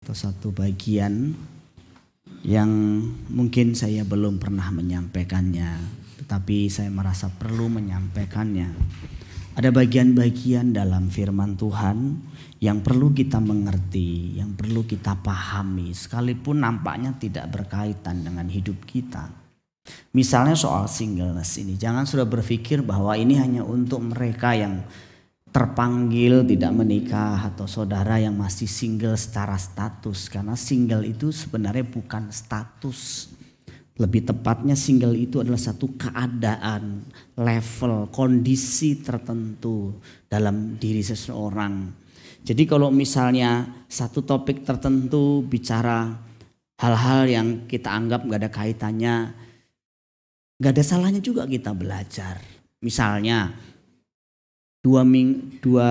atau satu bagian yang mungkin saya belum pernah menyampaikannya, tetapi saya merasa perlu menyampaikannya. Ada bagian-bagian dalam firman Tuhan yang perlu kita mengerti, yang perlu kita pahami, sekalipun nampaknya tidak berkaitan dengan hidup kita. Misalnya soal singleness ini, jangan sudah berpikir bahwa ini hanya untuk mereka yang terpanggil tidak menikah atau saudara yang masih single secara status, karena single itu sebenarnya bukan status. Lebih tepatnya single itu adalah satu keadaan, level, kondisi tertentu dalam diri seseorang. Jadi kalau misalnya satu topik tertentu bicara hal-hal yang kita anggap gak ada kaitannya, gak ada salahnya juga kita belajar. Misalnya dua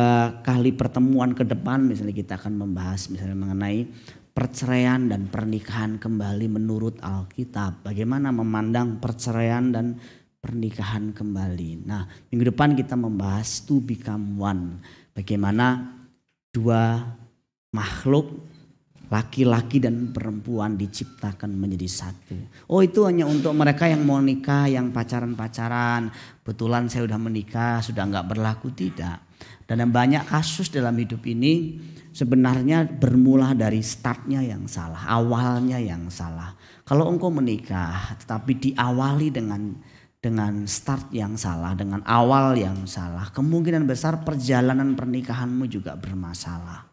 kali pertemuan ke depan misalnya kita akan membahas misalnya mengenai perceraian dan pernikahan kembali menurut Alkitab. Bagaimana memandang perceraian dan pernikahan kembali. Nah, minggu depan kita membahas to become one. Bagaimana dua makhluk laki-laki dan perempuan diciptakan menjadi satu. Oh, itu hanya untuk mereka yang mau nikah, yang pacaran-pacaran. Betulan saya sudah menikah, sudah enggak berlaku, tidak. Dan banyak kasus dalam hidup ini sebenarnya bermula dari startnya yang salah, awalnya yang salah. Kalau engkau menikah tetapi diawali dengan start yang salah, dengan awal yang salah, kemungkinan besar perjalanan pernikahanmu juga bermasalah.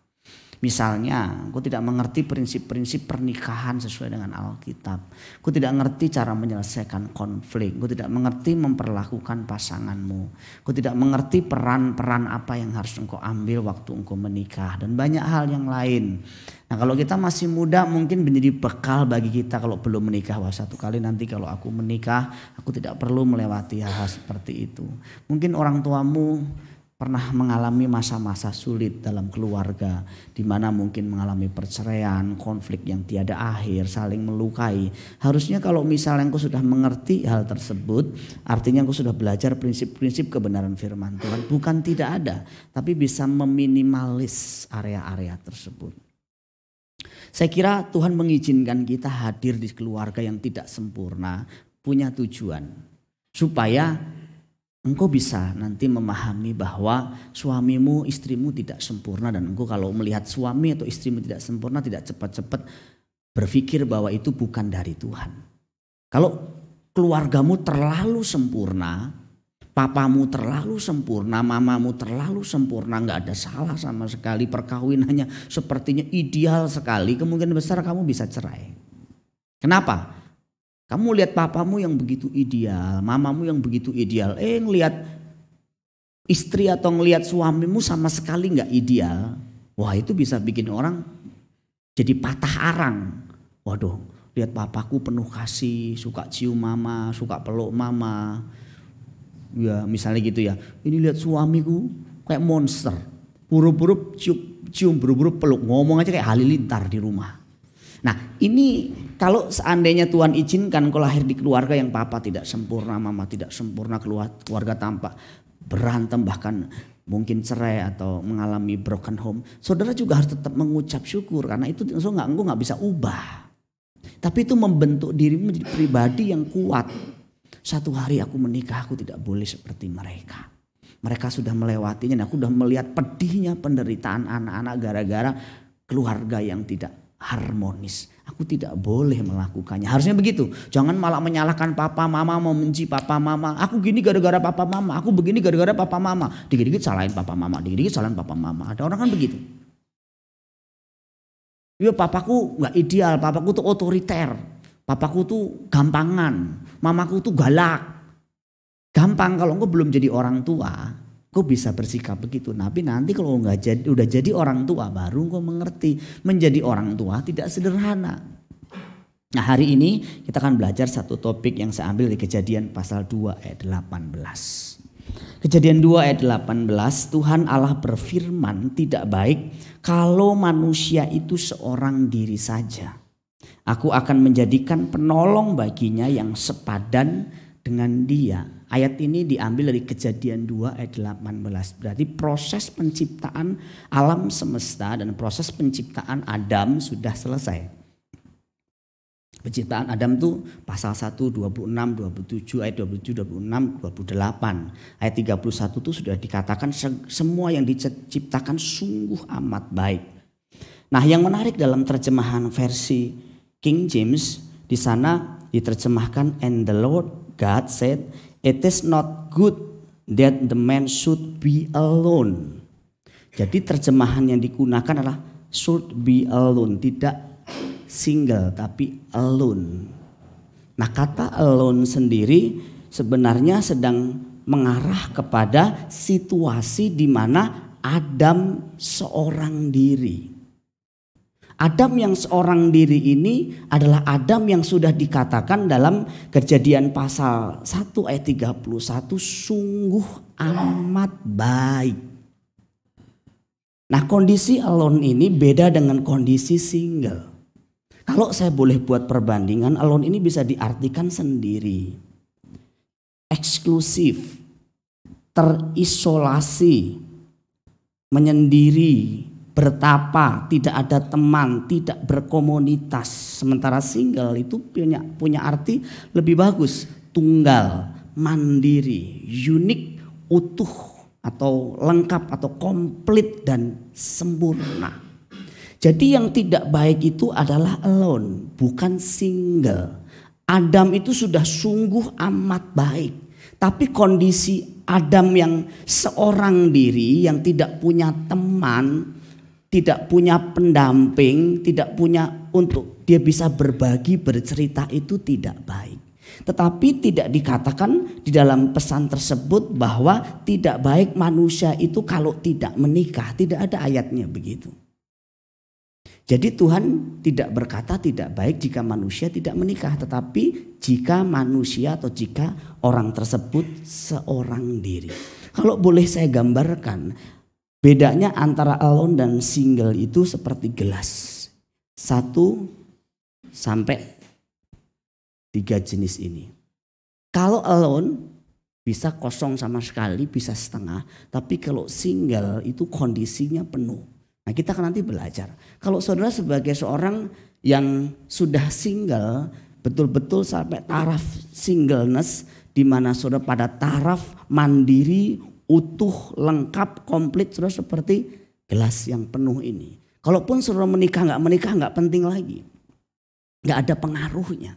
Misalnya, engkau tidak mengerti prinsip-prinsip pernikahan sesuai dengan Alkitab. Engkau tidak mengerti cara menyelesaikan konflik. Engkau tidak mengerti memperlakukan pasanganmu. Engkau tidak mengerti peran-peran apa yang harus engkau ambil waktu engkau menikah. Dan banyak hal yang lain. Nah, kalau kita masih muda mungkin menjadi bekal bagi kita kalau belum menikah. Wah, satu kali nanti kalau aku menikah, aku tidak perlu melewati hal-hal seperti itu. Mungkin orang tuamu pernah mengalami masa-masa sulit dalam keluarga, di mana mungkin mengalami perceraian, konflik yang tiada akhir, saling melukai. Harusnya kalau misalnya engkau sudah mengerti hal tersebut, artinya engkau sudah belajar prinsip-prinsip kebenaran firman Tuhan. Bukan tidak ada, tapi bisa meminimalis area-area tersebut. Saya kira Tuhan mengizinkan kita hadir di keluarga yang tidak sempurna, punya tujuan. Supaya engkau bisa nanti memahami bahwa suamimu, istrimu tidak sempurna. Dan engkau kalau melihat suami atau istrimu tidak sempurna, tidak cepat-cepat berpikir bahwa itu bukan dari Tuhan. Kalau keluargamu terlalu sempurna, papamu terlalu sempurna, mamamu terlalu sempurna, gak ada salah sama sekali, perkawinannya sepertinya ideal sekali, kemungkinan besar kamu bisa cerai. Kenapa? Kamu lihat papamu yang begitu ideal, mamamu yang begitu ideal, ngelihat istri atau ngelihat suamimu sama sekali gak ideal. Wah, itu bisa bikin orang jadi patah arang. Waduh, lihat papaku penuh kasih, suka cium mama, suka peluk mama. Ya misalnya gitu ya, ini lihat suamiku kayak monster, buru-buru cium, buru-buru peluk, ngomong aja kayak halilintar di rumah. Nah, ini kalau seandainya Tuhan izinkan kau lahir di keluarga yang papa tidak sempurna, mama tidak sempurna, keluarga tampak berantem bahkan mungkin cerai atau mengalami broken home, saudara juga harus tetap mengucap syukur karena itu engkau nggak bisa ubah. Tapi itu membentuk dirimu menjadi pribadi yang kuat. Satu hari aku menikah, aku tidak boleh seperti mereka. Mereka sudah melewatinya, dan aku sudah melihat pedihnya penderitaan anak-anak gara-gara keluarga yang tidak harmonis. Aku tidak boleh melakukannya. Harusnya begitu. Jangan malah menyalahkan papa mama, membenci papa mama. Aku gini gara-gara papa mama. Aku begini gara-gara papa mama. Dikit-dikit salahin papa mama. Dikit-dikit salahin papa mama. Ada orang kan begitu. Ya papaku gak ideal. Papaku tuh otoriter. Papaku tuh gampangan. Mamaku tuh galak. Gampang kalau engkau belum jadi orang tua. Kau bisa bersikap begitu. Tapi nanti kalau udah jadi orang tua baru kau mengerti. Menjadi orang tua tidak sederhana. Nah, hari ini kita akan belajar satu topik yang saya ambil di Kejadian pasal 2 ayat 18. Kejadian 2 ayat 18, Tuhan Allah berfirman, tidak baik kalau manusia itu seorang diri saja. Aku akan menjadikan penolong baginya yang sepadan dengan dia. Ayat ini diambil dari Kejadian 2 ayat 18. Berarti proses penciptaan alam semesta dan proses penciptaan Adam sudah selesai. Penciptaan Adam itu pasal 1, 26, 27, ayat 27, 26, 28. Ayat 31 itu sudah dikatakan semua yang diciptakan sungguh amat baik. Nah, yang menarik dalam terjemahan versi King James, di sana diterjemahkan, and the Lord God said, it is not good that the man should be alone. Jadi terjemahan yang digunakan adalah should be alone, tidak single tapi alone. Nah, kata alone sendiri sebenarnya sedang mengarah kepada situasi di mana Adam seorang diri. Adam yang seorang diri ini adalah Adam yang sudah dikatakan dalam Kejadian pasal 1 ayat 31 sungguh amat baik. Nah, kondisi alone ini beda dengan kondisi single. Kalau saya boleh buat perbandingan, alone ini bisa diartikan sendiri, eksklusif, terisolasi, menyendiri, bertapa, tidak ada teman, tidak berkomunitas. Sementara single itu punya arti lebih bagus, tunggal, mandiri, unik, utuh atau lengkap atau komplit dan sempurna. Jadi yang tidak baik itu adalah alone, bukan single. Adam itu sudah sungguh amat baik. Tapi kondisi Adam yang seorang diri, yang tidak punya teman, tidak punya pendamping, tidak punya untuk dia bisa berbagi, bercerita, itu tidak baik. Tetapi tidak dikatakan di dalam pesan tersebut bahwa tidak baik manusia itu kalau tidak menikah. Tidak ada ayatnya begitu. Jadi Tuhan tidak berkata tidak baik jika manusia tidak menikah. Tetapi jika manusia atau jika orang tersebut seorang diri. Kalau boleh saya gambarkan, bedanya antara alone dan single itu seperti gelas. 1 sampai 3 jenis ini. Kalau alone bisa kosong sama sekali, bisa setengah. Tapi kalau single itu kondisinya penuh. Nah, kita akan nanti belajar. Kalau saudara sebagai seorang yang sudah single, betul-betul sampai taraf singleness, di mana saudara pada taraf mandiri, utuh, lengkap, komplit, saudara seperti gelas yang penuh ini. Kalaupun saudara menikah nggak penting lagi, nggak ada pengaruhnya.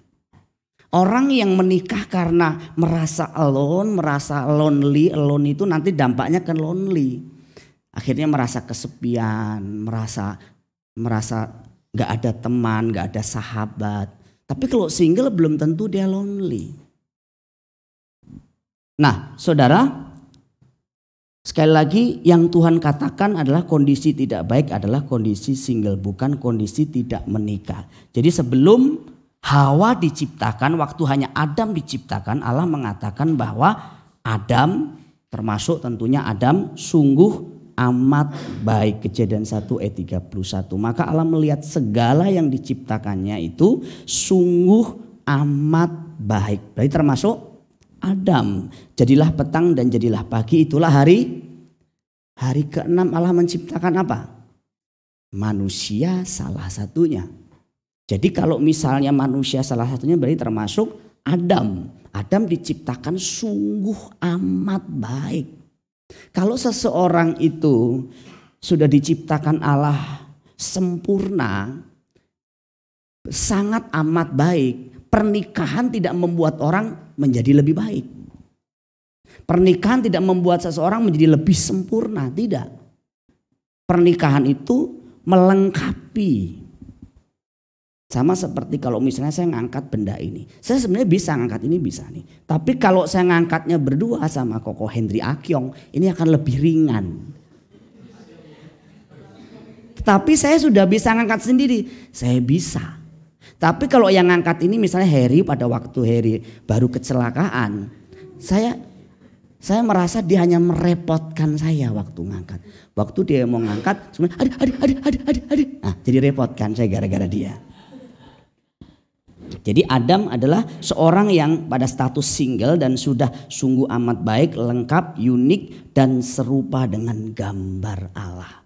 Orang yang menikah karena merasa alone, merasa lonely, alone itu nanti dampaknya ke lonely. Akhirnya merasa kesepian, merasa gak ada teman, gak ada sahabat. Tapi kalau single belum tentu dia lonely. Nah, saudara, sekali lagi yang Tuhan katakan adalah kondisi tidak baik adalah kondisi single, bukan kondisi tidak menikah. Jadi sebelum Hawa diciptakan, waktu hanya Adam diciptakan, Allah mengatakan bahwa Adam, termasuk tentunya Adam, sungguh amat baik. Kejadian 1 ayat 31. Maka Allah melihat segala yang diciptakannya itu sungguh amat baik. Berarti termasuk Adam. Jadilah petang dan jadilah pagi, itulah hari ke-6 Allah menciptakan apa? Manusia salah satunya. Jadi kalau misalnya manusia salah satunya berarti termasuk Adam. Adam diciptakan sungguh amat baik. Kalau seseorang itu sudah diciptakan Allah sempurna, sangat amat baik, pernikahan tidak membuat orang menjadi lebih baik. Pernikahan tidak membuat seseorang menjadi lebih sempurna, tidak. Pernikahan itu melengkapi. Sama seperti kalau misalnya saya ngangkat benda ini. Saya sebenarnya bisa ngangkat ini, bisa nih. Tapi kalau saya ngangkatnya berdua sama Koko Hendri Akyong, ini akan lebih ringan. Tapi saya sudah bisa ngangkat sendiri. Saya bisa. Tapi kalau yang ngangkat ini misalnya Harry, pada waktu Harry baru kecelakaan. Saya merasa dia hanya merepotkan saya waktu ngangkat. Waktu dia mau ngangkat, adik. Nah, jadi repot kan saya gara-gara dia. Jadi Adam adalah seorang yang pada status single dan sudah sungguh amat baik, lengkap, unik, dan serupa dengan gambar Allah.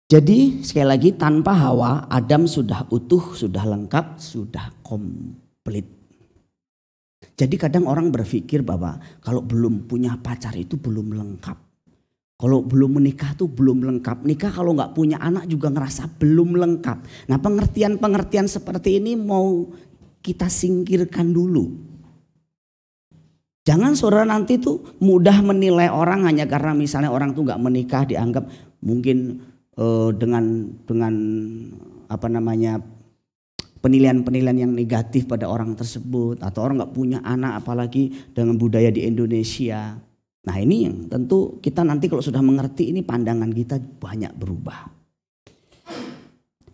Jadi sekali lagi tanpa Hawa, Adam sudah utuh, sudah lengkap, sudah komplit. Jadi kadang orang berpikir bahwa kalau belum punya pacar itu belum lengkap. Kalau belum menikah tuh belum lengkap. Nikah kalau nggak punya anak juga ngerasa belum lengkap. Nah pengertian-pengertian seperti ini mau kita singkirkan dulu. Jangan saudara nanti tuh mudah menilai orang hanya karena misalnya orang tuh nggak menikah dianggap mungkin dengan apa namanya penilaian-penilaian yang negatif pada orang tersebut. Atau orang nggak punya anak apalagi dengan budaya di Indonesia. Nah ini yang tentu kita nanti kalau sudah mengerti ini pandangan kita banyak berubah.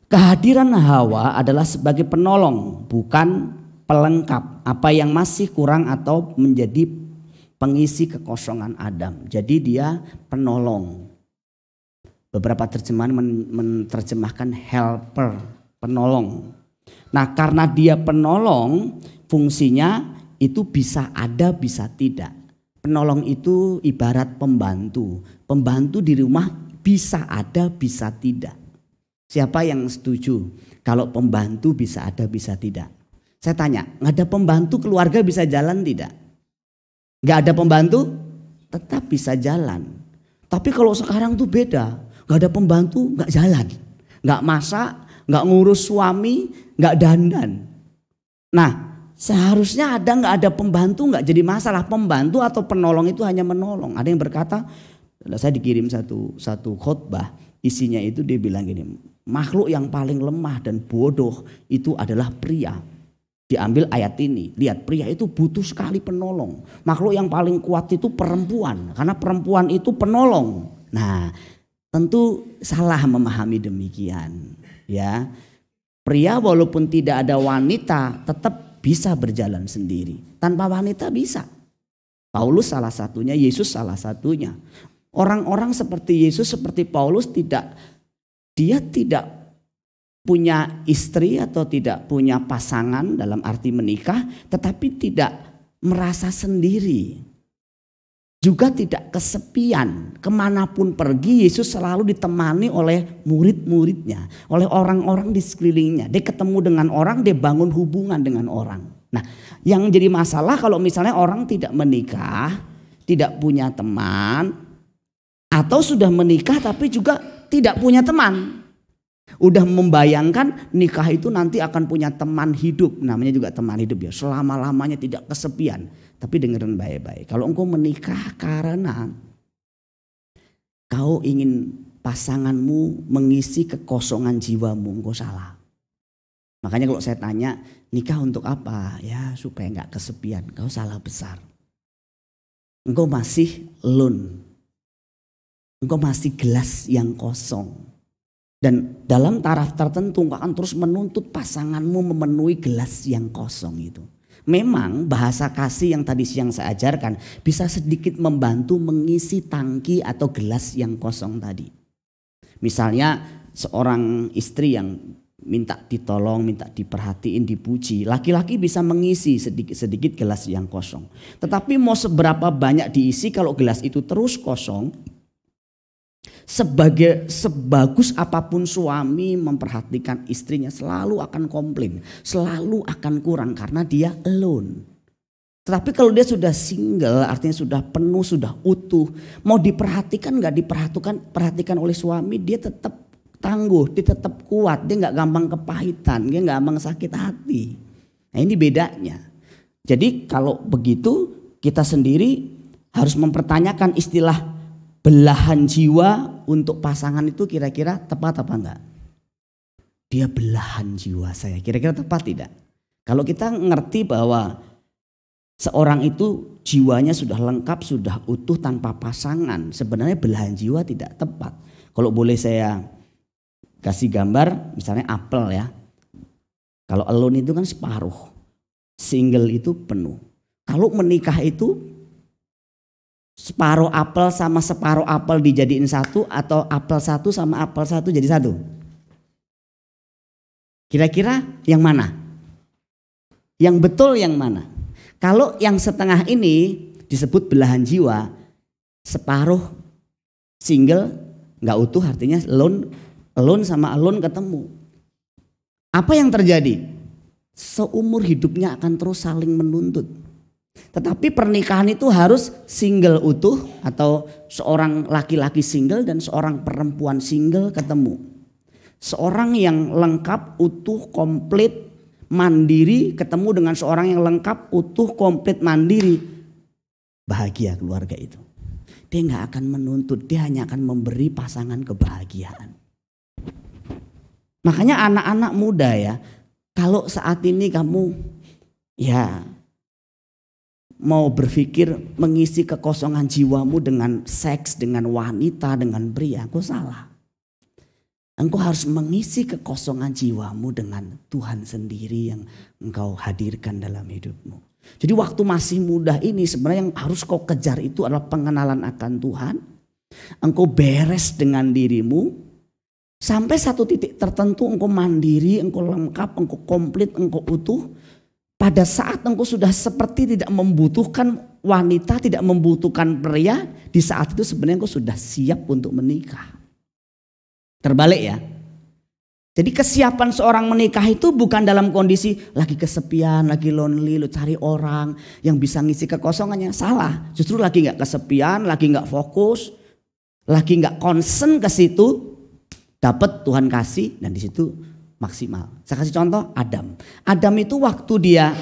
Kehadiran Hawa adalah sebagai penolong bukan pelengkap apa yang masih kurang atau menjadi pengisi kekosongan Adam. Jadi dia penolong. Beberapa terjemahan menerjemahkan helper, penolong. Nah karena dia penolong fungsinya itu bisa ada bisa tidak. Penolong itu ibarat pembantu. Pembantu di rumah bisa ada, bisa tidak. Siapa yang setuju kalau pembantu bisa ada, bisa tidak? Saya tanya, nggak ada pembantu keluarga bisa jalan tidak? Nggak ada pembantu tetap bisa jalan. Tapi kalau sekarang tuh beda. Nggak ada pembantu nggak jalan. Nggak masak, nggak ngurus suami, nggak dandan. Nah seharusnya nggak ada pembantu nggak jadi masalah. Pembantu atau penolong itu hanya menolong. Ada yang berkata, saya dikirim satu khotbah, isinya itu dia bilang gini, makhluk yang paling lemah dan bodoh itu adalah pria. Diambil ayat ini, lihat pria itu butuh sekali penolong. Makhluk yang paling kuat itu perempuan, karena perempuan itu penolong. Nah tentu salah memahami demikian. Ya, pria walaupun tidak ada wanita tetap bisa berjalan sendiri. Tanpa wanita bisa. Paulus salah satunya, Yesus salah satunya. Orang-orang seperti Yesus, seperti Paulus dia tidak punya istri atau tidak punya pasangan dalam arti menikah, tetapi tidak merasa sendiri. Juga tidak kesepian. Kemanapun pergi Yesus selalu ditemani oleh murid-muridnya. Oleh orang-orang di sekelilingnya. Dia ketemu dengan orang, dia bangun hubungan dengan orang. Nah yang jadi masalah kalau misalnya orang tidak menikah, tidak punya teman. Atau sudah menikah tapi juga tidak punya teman. Udah membayangkan nikah itu nanti akan punya teman hidup. Namanya juga teman hidup ya. Selama-lamanya tidak kesepian. Tapi dengerin baik-baik. Kalau engkau menikah karena kau ingin pasanganmu mengisi kekosongan jiwamu, engkau salah. Makanya kalau saya tanya, nikah untuk apa? Ya supaya gak kesepian. Kau salah besar. Engkau masih alone. Engkau masih gelas yang kosong. Dan dalam taraf tertentu engkau akan terus menuntut pasanganmu memenuhi gelas yang kosong itu. Memang bahasa kasih yang tadi siang saya ajarkan bisa sedikit membantu mengisi tangki atau gelas yang kosong tadi. Misalnya seorang istri yang minta ditolong, minta diperhatiin, dipuji. Laki-laki bisa mengisi sedikit-sedikit gelas yang kosong. Tetapi mau seberapa banyak diisi kalau gelas itu terus kosong. Sebagus apapun suami memperhatikan istrinya selalu akan komplain, selalu akan kurang karena dia alone. Tetapi kalau dia sudah single artinya sudah penuh, sudah utuh, mau diperhatikan nggak perhatikan oleh suami, dia tetap tangguh, dia tetap kuat, dia nggak gampang kepahitan, dia nggak gampang sakit hati. Nah ini bedanya. Jadi kalau begitu kita sendiri harus mempertanyakan istilah belahan jiwa untuk pasangan itu kira-kira tepat apa enggak? Dia belahan jiwa saya, kira-kira tepat tidak? Kalau kita ngerti bahwa seorang itu jiwanya sudah lengkap, sudah utuh tanpa pasangan, sebenarnya belahan jiwa tidak tepat. Kalau boleh saya kasih gambar, misalnya apel ya. Kalau alone itu kan separuh, single itu penuh. Kalau menikah itu separuh apel sama separuh apel dijadiin satu atau apel satu sama apel satu jadi satu. Kira-kira yang mana? Yang betul yang mana? Kalau yang setengah ini disebut belahan jiwa, separuh single nggak utuh, artinya alone sama alone ketemu. Apa yang terjadi? Seumur hidupnya akan terus saling menuntut. Tetapi pernikahan itu harus single utuh, atau seorang laki-laki single dan seorang perempuan single ketemu. Seorang yang lengkap, utuh, komplit, mandiri ketemu dengan seorang yang lengkap, utuh, komplit, mandiri. Bahagia keluarga itu. Dia nggak akan menuntut, dia hanya akan memberi pasangan kebahagiaan. Makanya anak-anak muda ya, kalau saat ini kamu ya mau berpikir mengisi kekosongan jiwamu dengan seks, dengan wanita, dengan pria, engkau salah. Engkau harus mengisi kekosongan jiwamu dengan Tuhan sendiri yang engkau hadirkan dalam hidupmu. Jadi waktu masih muda ini sebenarnya yang harus kau kejar itu adalah pengenalan akan Tuhan. Engkau beres dengan dirimu. Sampai satu titik tertentu engkau mandiri, engkau lengkap, engkau komplit, engkau utuh. Pada saat engkau sudah seperti tidak membutuhkan wanita, tidak membutuhkan pria, di saat itu sebenarnya engkau sudah siap untuk menikah. Terbalik ya. Jadi kesiapan seorang menikah itu bukan dalam kondisi lagi kesepian, lagi lonely, lu cari orang yang bisa ngisi kekosongannya. Salah, justru lagi gak kesepian, lagi gak fokus, lagi gak concern ke situ. Dapat Tuhan kasih dan di situ maksimal. Saya kasih contoh Adam. Adam itu waktu dia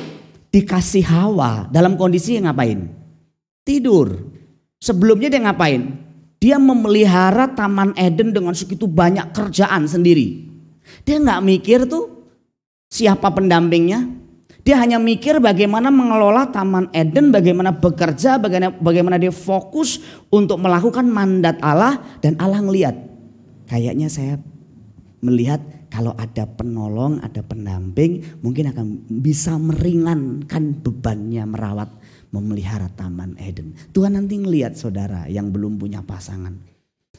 dikasih Hawa dalam kondisi yang ngapain? Tidur. Sebelumnya dia ngapain? Dia memelihara Taman Eden dengan segitu banyak kerjaan sendiri. Dia nggak mikir tuh siapa pendampingnya. Dia hanya mikir bagaimana mengelola Taman Eden, bagaimana bekerja, bagaimana dia fokus untuk melakukan mandat Allah. Dan Allah ngelihat. Kayaknya saya melihat kalau ada penolong, ada pendamping, mungkin akan bisa meringankan bebannya merawat, memelihara Taman Eden. Tuhan nanti ngelihat saudara yang belum punya pasangan.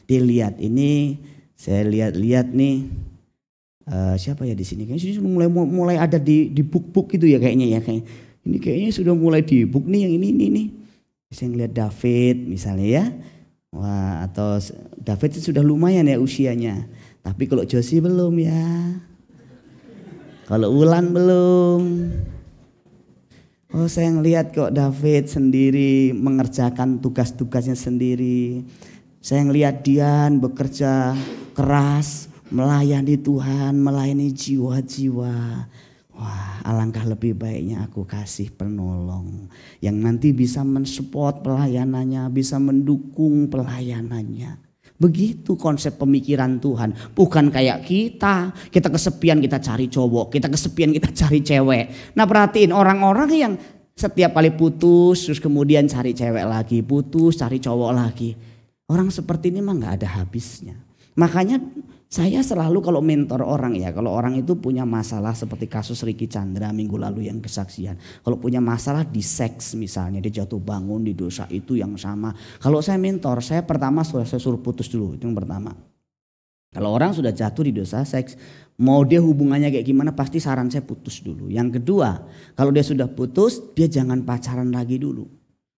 Dia lihat ini, saya lihat nih, siapa ya di sini? Kayaknya sudah mulai ada di book gitu ya kayaknya ya. Ini kayaknya sudah mulai di book nih yang ini. Saya ngelihat David misalnya ya. Wah, atau David sudah lumayan ya usianya. Tapi kalau Josie belum ya. Kalau Wulan belum. Oh, saya ngelihat kok David sendiri mengerjakan tugas-tugasnya sendiri. Saya ngelihat Dian bekerja keras, melayani Tuhan, melayani jiwa-jiwa. Wah, alangkah lebih baiknya aku kasih penolong yang nanti bisa mensupport pelayanannya, bisa mendukung pelayanannya. Begitu konsep pemikiran Tuhan. Bukan kayak kita kesepian kita cari cowok, kita kesepian kita cari cewek. Nah perhatiin orang-orang yang setiap kali putus terus kemudian cari cewek lagi, putus cari cowok lagi. Orang seperti ini mah gak ada habisnya. Makanya saya selalu kalau mentor orang ya, kalau orang itu punya masalah seperti kasus Ricky Chandra minggu lalu yang kesaksian. Kalau punya masalah di seks misalnya, dia jatuh bangun di dosa itu yang sama. Kalau saya mentor, saya pertama saya suruh putus dulu, itu yang pertama. Kalau orang sudah jatuh di dosa seks, mau dia hubungannya kayak gimana pasti saran saya putus dulu. Yang kedua, kalau dia sudah putus, dia jangan pacaran lagi dulu.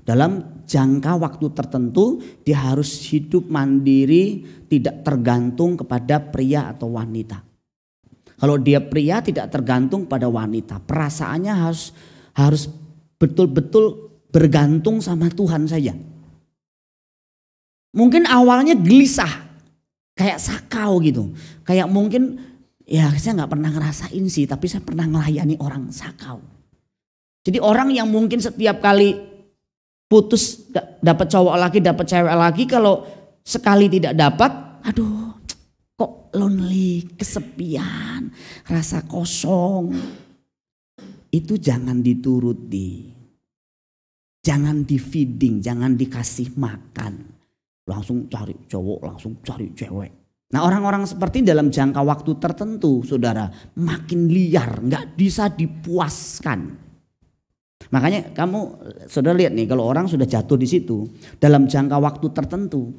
Dalam jangka waktu tertentu dia harus hidup mandiri, tidak tergantung kepada pria atau wanita. Kalau dia pria tidak tergantung pada wanita, perasaannya harus betul-betul bergantung sama Tuhan saja. Mungkin awalnya gelisah, kayak sakau gitu. Kayak mungkin ya saya gak pernah ngerasain sih, tapi saya pernah melayani orang sakau. Jadi orang yang mungkin setiap kali putus dapat cowok lagi, dapat cewek lagi, kalau sekali tidak dapat, aduh kok lonely, kesepian, rasa kosong. Itu jangan dituruti. Jangan di feeding, jangan dikasih makan. Langsung cari cowok, langsung cari cewek. Nah orang-orang seperti dalam jangka waktu tertentu saudara makin liar, gak bisa dipuaskan. Makanya kamu saudara lihat nih, kalau orang sudah jatuh di situ dalam jangka waktu tertentu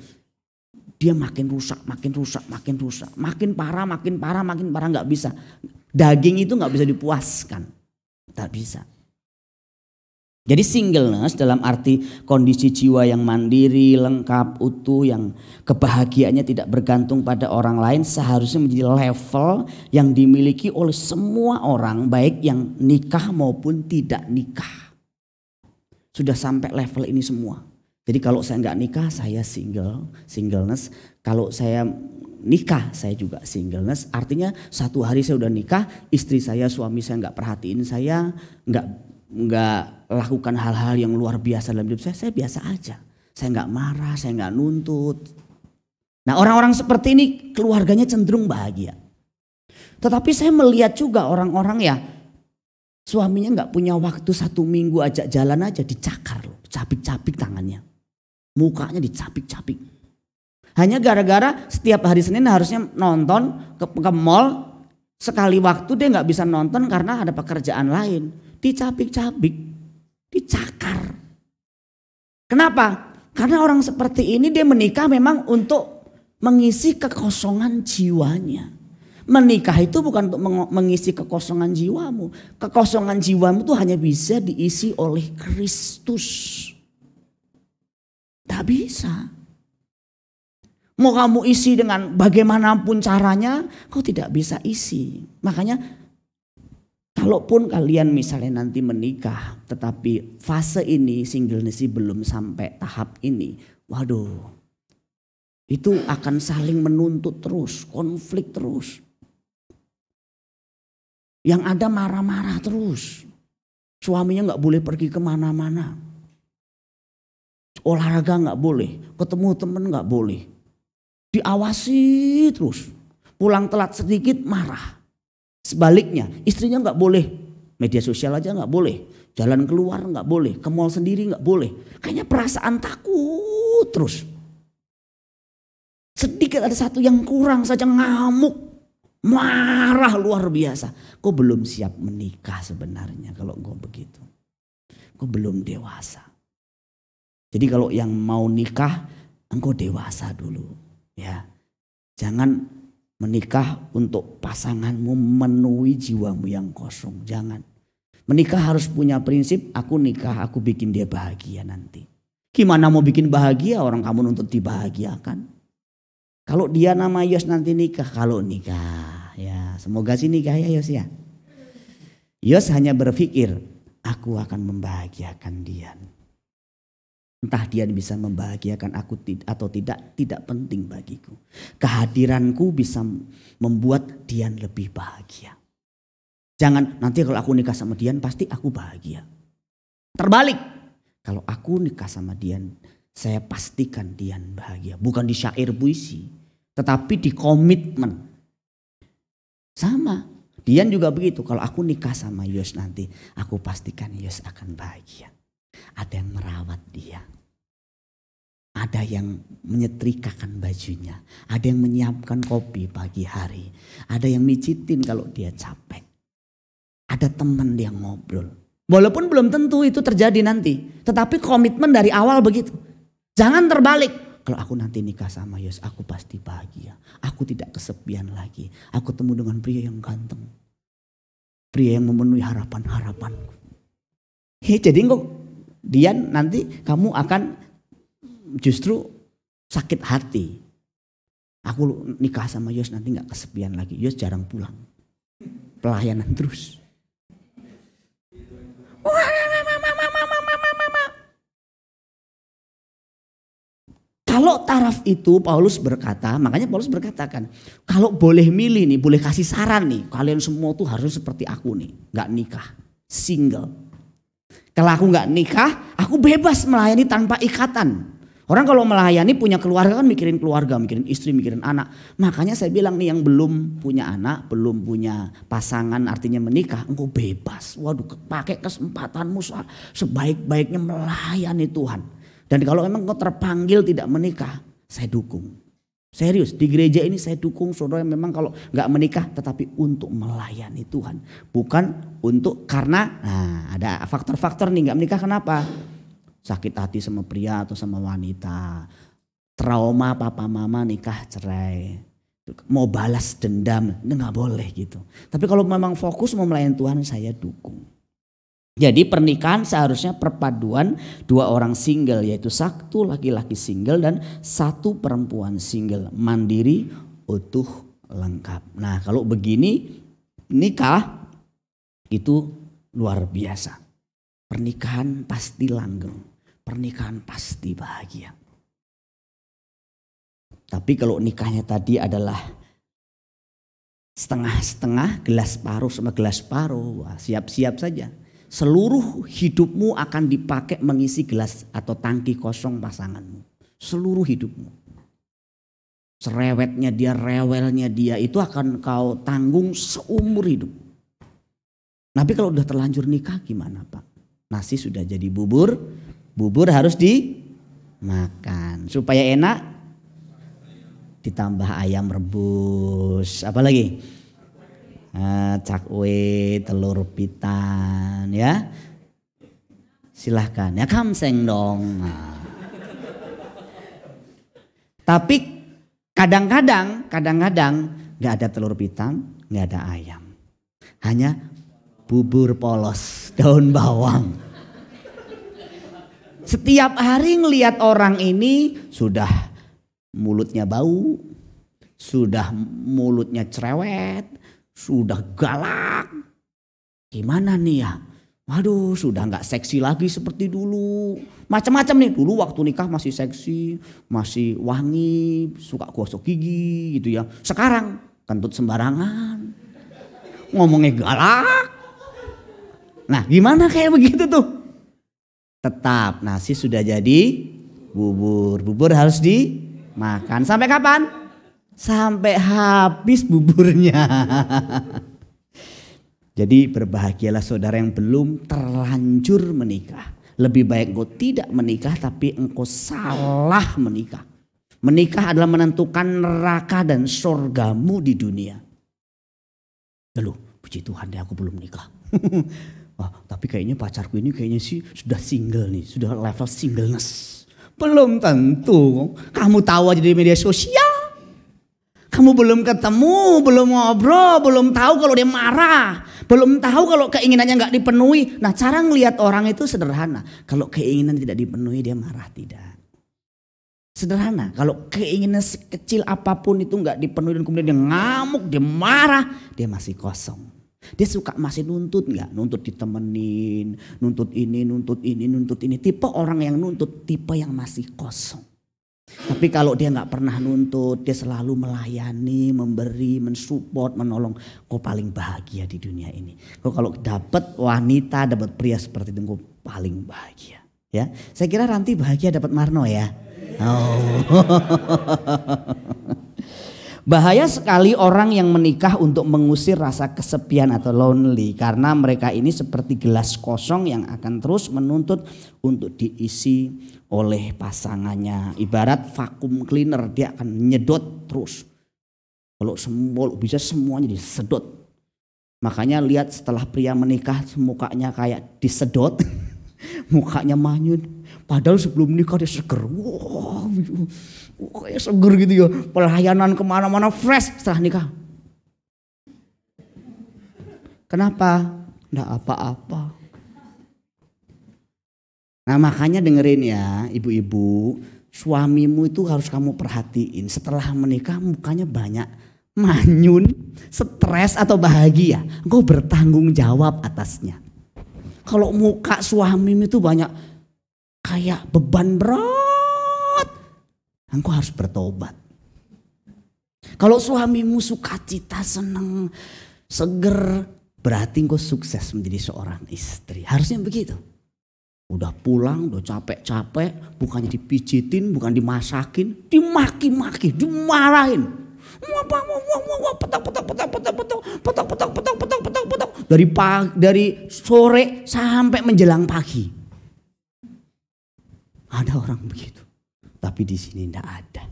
dia makin rusak, makin parah nggak bisa. Daging itu nggak bisa dipuaskan. Tak bisa. Jadi singleness dalam arti kondisi jiwa yang mandiri, lengkap, utuh, yang kebahagiaannya tidak bergantung pada orang lain seharusnya menjadi level yang dimiliki oleh semua orang baik yang nikah maupun tidak nikah. Sudah sampai level ini semua. Jadi kalau saya nggak nikah saya singleness. Kalau saya nikah saya juga singleness. Artinya satu hari saya udah nikah, istri saya, suami saya nggak perhatiin saya, nggak lakukan hal-hal yang luar biasa dalam hidup saya biasa aja. Saya nggak marah, saya nggak nuntut. Nah orang-orang seperti ini keluarganya cenderung bahagia. Tetapi saya melihat juga orang-orang ya suaminya nggak punya waktu 1 minggu ajak jalan aja dicakar loh, capik-capik tangannya. Mukanya dicapik-capik. Hanya gara-gara setiap hari Senin harusnya nonton ke mall. Sekali waktu dia nggak bisa nonton karena ada pekerjaan lain. Dicapik-capik, dicakar. Kenapa? Karena orang seperti ini dia menikah memang untuk mengisi kekosongan jiwanya. Menikah itu bukan untuk mengisi kekosongan jiwamu. Kekosongan jiwamu itu hanya bisa diisi oleh Kristus. Tak bisa. Mau kamu isi dengan bagaimanapun caranya, kau tidak bisa isi. Makanya kalaupun kalian misalnya nanti menikah, tetapi fase ini singleness belum sampai tahap ini, waduh, itu akan saling menuntut terus, konflik terus. Yang ada marah-marah terus, suaminya nggak boleh pergi kemana-mana, olahraga nggak boleh, ketemu temen nggak boleh, diawasi terus, pulang telat sedikit marah. Sebaliknya istrinya nggak boleh, media sosial aja nggak boleh, jalan keluar nggak boleh, ke mall sendiri nggak boleh. Kayaknya perasaan takut terus. Sedikit ada satu yang kurang saja ngamuk, marah luar biasa. Kau belum siap menikah sebenarnya kalau kau begitu. Kau belum dewasa. Jadi kalau yang mau nikah, engkau dewasa dulu, ya. Jangan menikah untuk pasanganmu memenuhi jiwamu yang kosong. Jangan. Menikah harus punya prinsip, aku nikah, aku bikin dia bahagia nanti. Gimana mau bikin bahagia orang kamu nuntut dibahagiakan? Kalau dia nama Yos nanti nikah, kalau nikah ya semoga sih nikah ya Yos ya. Yos hanya berpikir, aku akan membahagiakan dia. Entah dia bisa membahagiakan aku atau tidak penting bagiku. Kehadiranku bisa membuat dia lebih bahagia. Jangan nanti kalau aku nikah sama dia pasti aku bahagia. Terbalik, kalau aku nikah sama dia, saya pastikan dia bahagia. Bukan di syair puisi, tetapi di komitmen. Sama, Dian juga begitu. Kalau aku nikah sama Yos nanti, aku pastikan Yos akan bahagia. Ada yang merawat dia. Ada yang menyetrikakan bajunya. Ada yang menyiapkan kopi pagi hari. Ada yang mijitin kalau dia capek. Ada teman yang ngobrol. Walaupun belum tentu itu terjadi nanti. Tetapi komitmen dari awal begitu. Jangan terbalik. Kalau aku nanti nikah sama Yos, aku pasti bahagia. Aku tidak kesepian lagi. Aku temu dengan pria yang ganteng. Pria yang memenuhi harapan-harapanku. Jadi kok Dian nanti kamu akan justru sakit hati. Aku nikah sama Yos nanti gak kesepian lagi. Yos jarang pulang. Pelayanan terus. Kalau taraf itu Paulus berkata, makanya Paulus berkatakan, kalau boleh milih nih, boleh kasih saran nih, kalian semua tuh harus seperti aku nih, gak nikah, single. Kalau aku gak nikah, aku bebas melayani tanpa ikatan. Orang kalau melayani punya keluarga kan mikirin keluarga, mikirin istri, mikirin anak. Makanya saya bilang nih yang belum punya anak, belum punya pasangan artinya menikah, engkau bebas. Waduh, pakai kesempatanmu sebaik-baiknya melayani Tuhan. Dan kalau memang kau terpanggil tidak menikah, saya dukung. Serius, di gereja ini saya dukung saudara yang memang kalau gak menikah tetapi untuk melayani Tuhan. Bukan untuk karena ada faktor-faktor nih gak menikah kenapa? Sakit hati sama pria atau sama wanita. Trauma papa mama nikah cerai. Mau balas dendam, itu gak boleh gitu. Tapi kalau memang fokus mau melayani Tuhan saya dukung. Jadi pernikahan seharusnya perpaduan dua orang single, yaitu satu laki-laki single dan satu perempuan single, mandiri, utuh, lengkap. Nah kalau begini nikah itu luar biasa. Pernikahan pasti langgeng, pernikahan pasti bahagia. Tapi kalau nikahnya tadi adalah setengah-setengah, gelas paruh sama gelas paruh, wah, siap-siap saja. Seluruh hidupmu akan dipakai mengisi gelas atau tangki kosong pasanganmu. Seluruh hidupmu. Cerewetnya dia, rewelnya dia itu akan kau tanggung seumur hidup. Tapi kalau udah terlanjur nikah gimana Pak? Nasi sudah jadi bubur, bubur harus dimakan. Supaya enak ditambah ayam rebus. Apa lagi? Cakwe, telur pitan ya. Silahkan ya, kamseng dong. Nah. Tapi kadang-kadang gak ada telur pitan, gak ada ayam. Hanya bubur polos, daun bawang. Setiap hari ngelihat orang ini sudah mulutnya bau, sudah mulutnya cerewet, sudah galak. Gimana nih ya? Waduh, sudah gak seksi lagi seperti dulu. Macam-macam nih. Dulu waktu nikah masih seksi, masih wangi, suka gosok gigi gitu ya. Sekarang kentut sembarangan, ngomongnya galak. Nah gimana kayak begitu tuh? Tetap nasi sudah jadi bubur. Bubur harus dimakan. Sampai kapan? Sampai habis buburnya. Jadi berbahagialah saudara yang belum terlanjur menikah. Lebih baik engkau tidak menikah tapi engkau salah menikah. Menikah adalah menentukan neraka dan surgamu di dunia. Lalu puji Tuhan deh aku belum nikah. Wah, tapi kayaknya pacarku ini kayaknya sih sudah single nih, sudah level singleness. Belum tentu. Kamu tahu aja di media sosial. Kamu belum ketemu, belum ngobrol, belum tahu kalau dia marah. Belum tahu kalau keinginannya gak dipenuhi. Nah cara ngelihat orang itu sederhana. Kalau keinginan tidak dipenuhi dia marah tidak. Sederhana. Kalau keinginan sekecil apapun itu gak dipenuhi dan kemudian dia ngamuk, dia marah. Dia masih kosong. Dia suka masih nuntut gak? Nuntut ditemenin, nuntut ini, nuntut ini, nuntut ini. Tipe orang yang nuntut, tipe yang masih kosong. Tapi kalau dia gak pernah nuntut, dia selalu melayani, memberi, mensupport, menolong. Kau paling bahagia di dunia ini. Kau kalau dapat wanita, dapat pria seperti itu, kau paling bahagia. Ya, saya kira Ranti bahagia dapat Marno ya. Oh. Bahaya sekali orang yang menikah untuk mengusir rasa kesepian atau lonely. Karena mereka ini seperti gelas kosong yang akan terus menuntut untuk diisi oleh pasangannya. Ibarat vacuum cleaner, dia akan nyedot terus. Kalau bisa semuanya disedot. Makanya lihat setelah pria menikah mukanya kayak disedot. Mukanya manyun. Padahal sebelum nikah dia seger. Wow, kayak seger gitu ya. Pelayanan kemana-mana fresh setelah nikah. Kenapa? Nggak apa-apa. Nah makanya dengerin ya ibu-ibu. Suamimu itu harus kamu perhatiin. Setelah menikah mukanya banyak manyun, stres atau bahagia. Engkau bertanggung jawab atasnya. Kalau muka suamimu itu banyak kayak beban berat, engkau harus bertobat. Kalau suamimu sukacita, senang, seger, berarti engkau sukses menjadi seorang istri. Harusnya begitu. Udah pulang, udah capek-capek, bukannya dipijitin, bukan dimasakin, dimaki-maki, dimarahin. Petak. Dari sore sampai menjelang pagi. Ada orang begitu, tapi di sini tidak ada.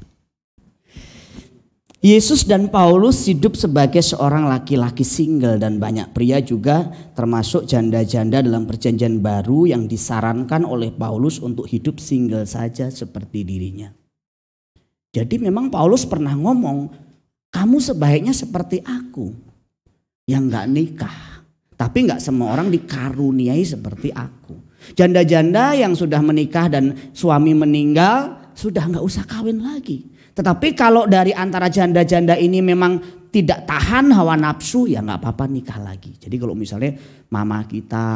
Yesus dan Paulus hidup sebagai seorang laki-laki single dan banyak pria juga termasuk janda-janda dalam perjanjian baru yang disarankan oleh Paulus untuk hidup single saja seperti dirinya. Jadi memang Paulus pernah ngomong, kamu sebaiknya seperti aku yang gak nikah. Tapi nggak semua orang dikaruniai seperti aku. Janda-janda yang sudah menikah dan suami meninggal sudah nggak usah kawin lagi. Tetapi kalau dari antara janda-janda ini memang tidak tahan hawa nafsu, ya nggak apa-apa nikah lagi. Jadi kalau misalnya mama kita,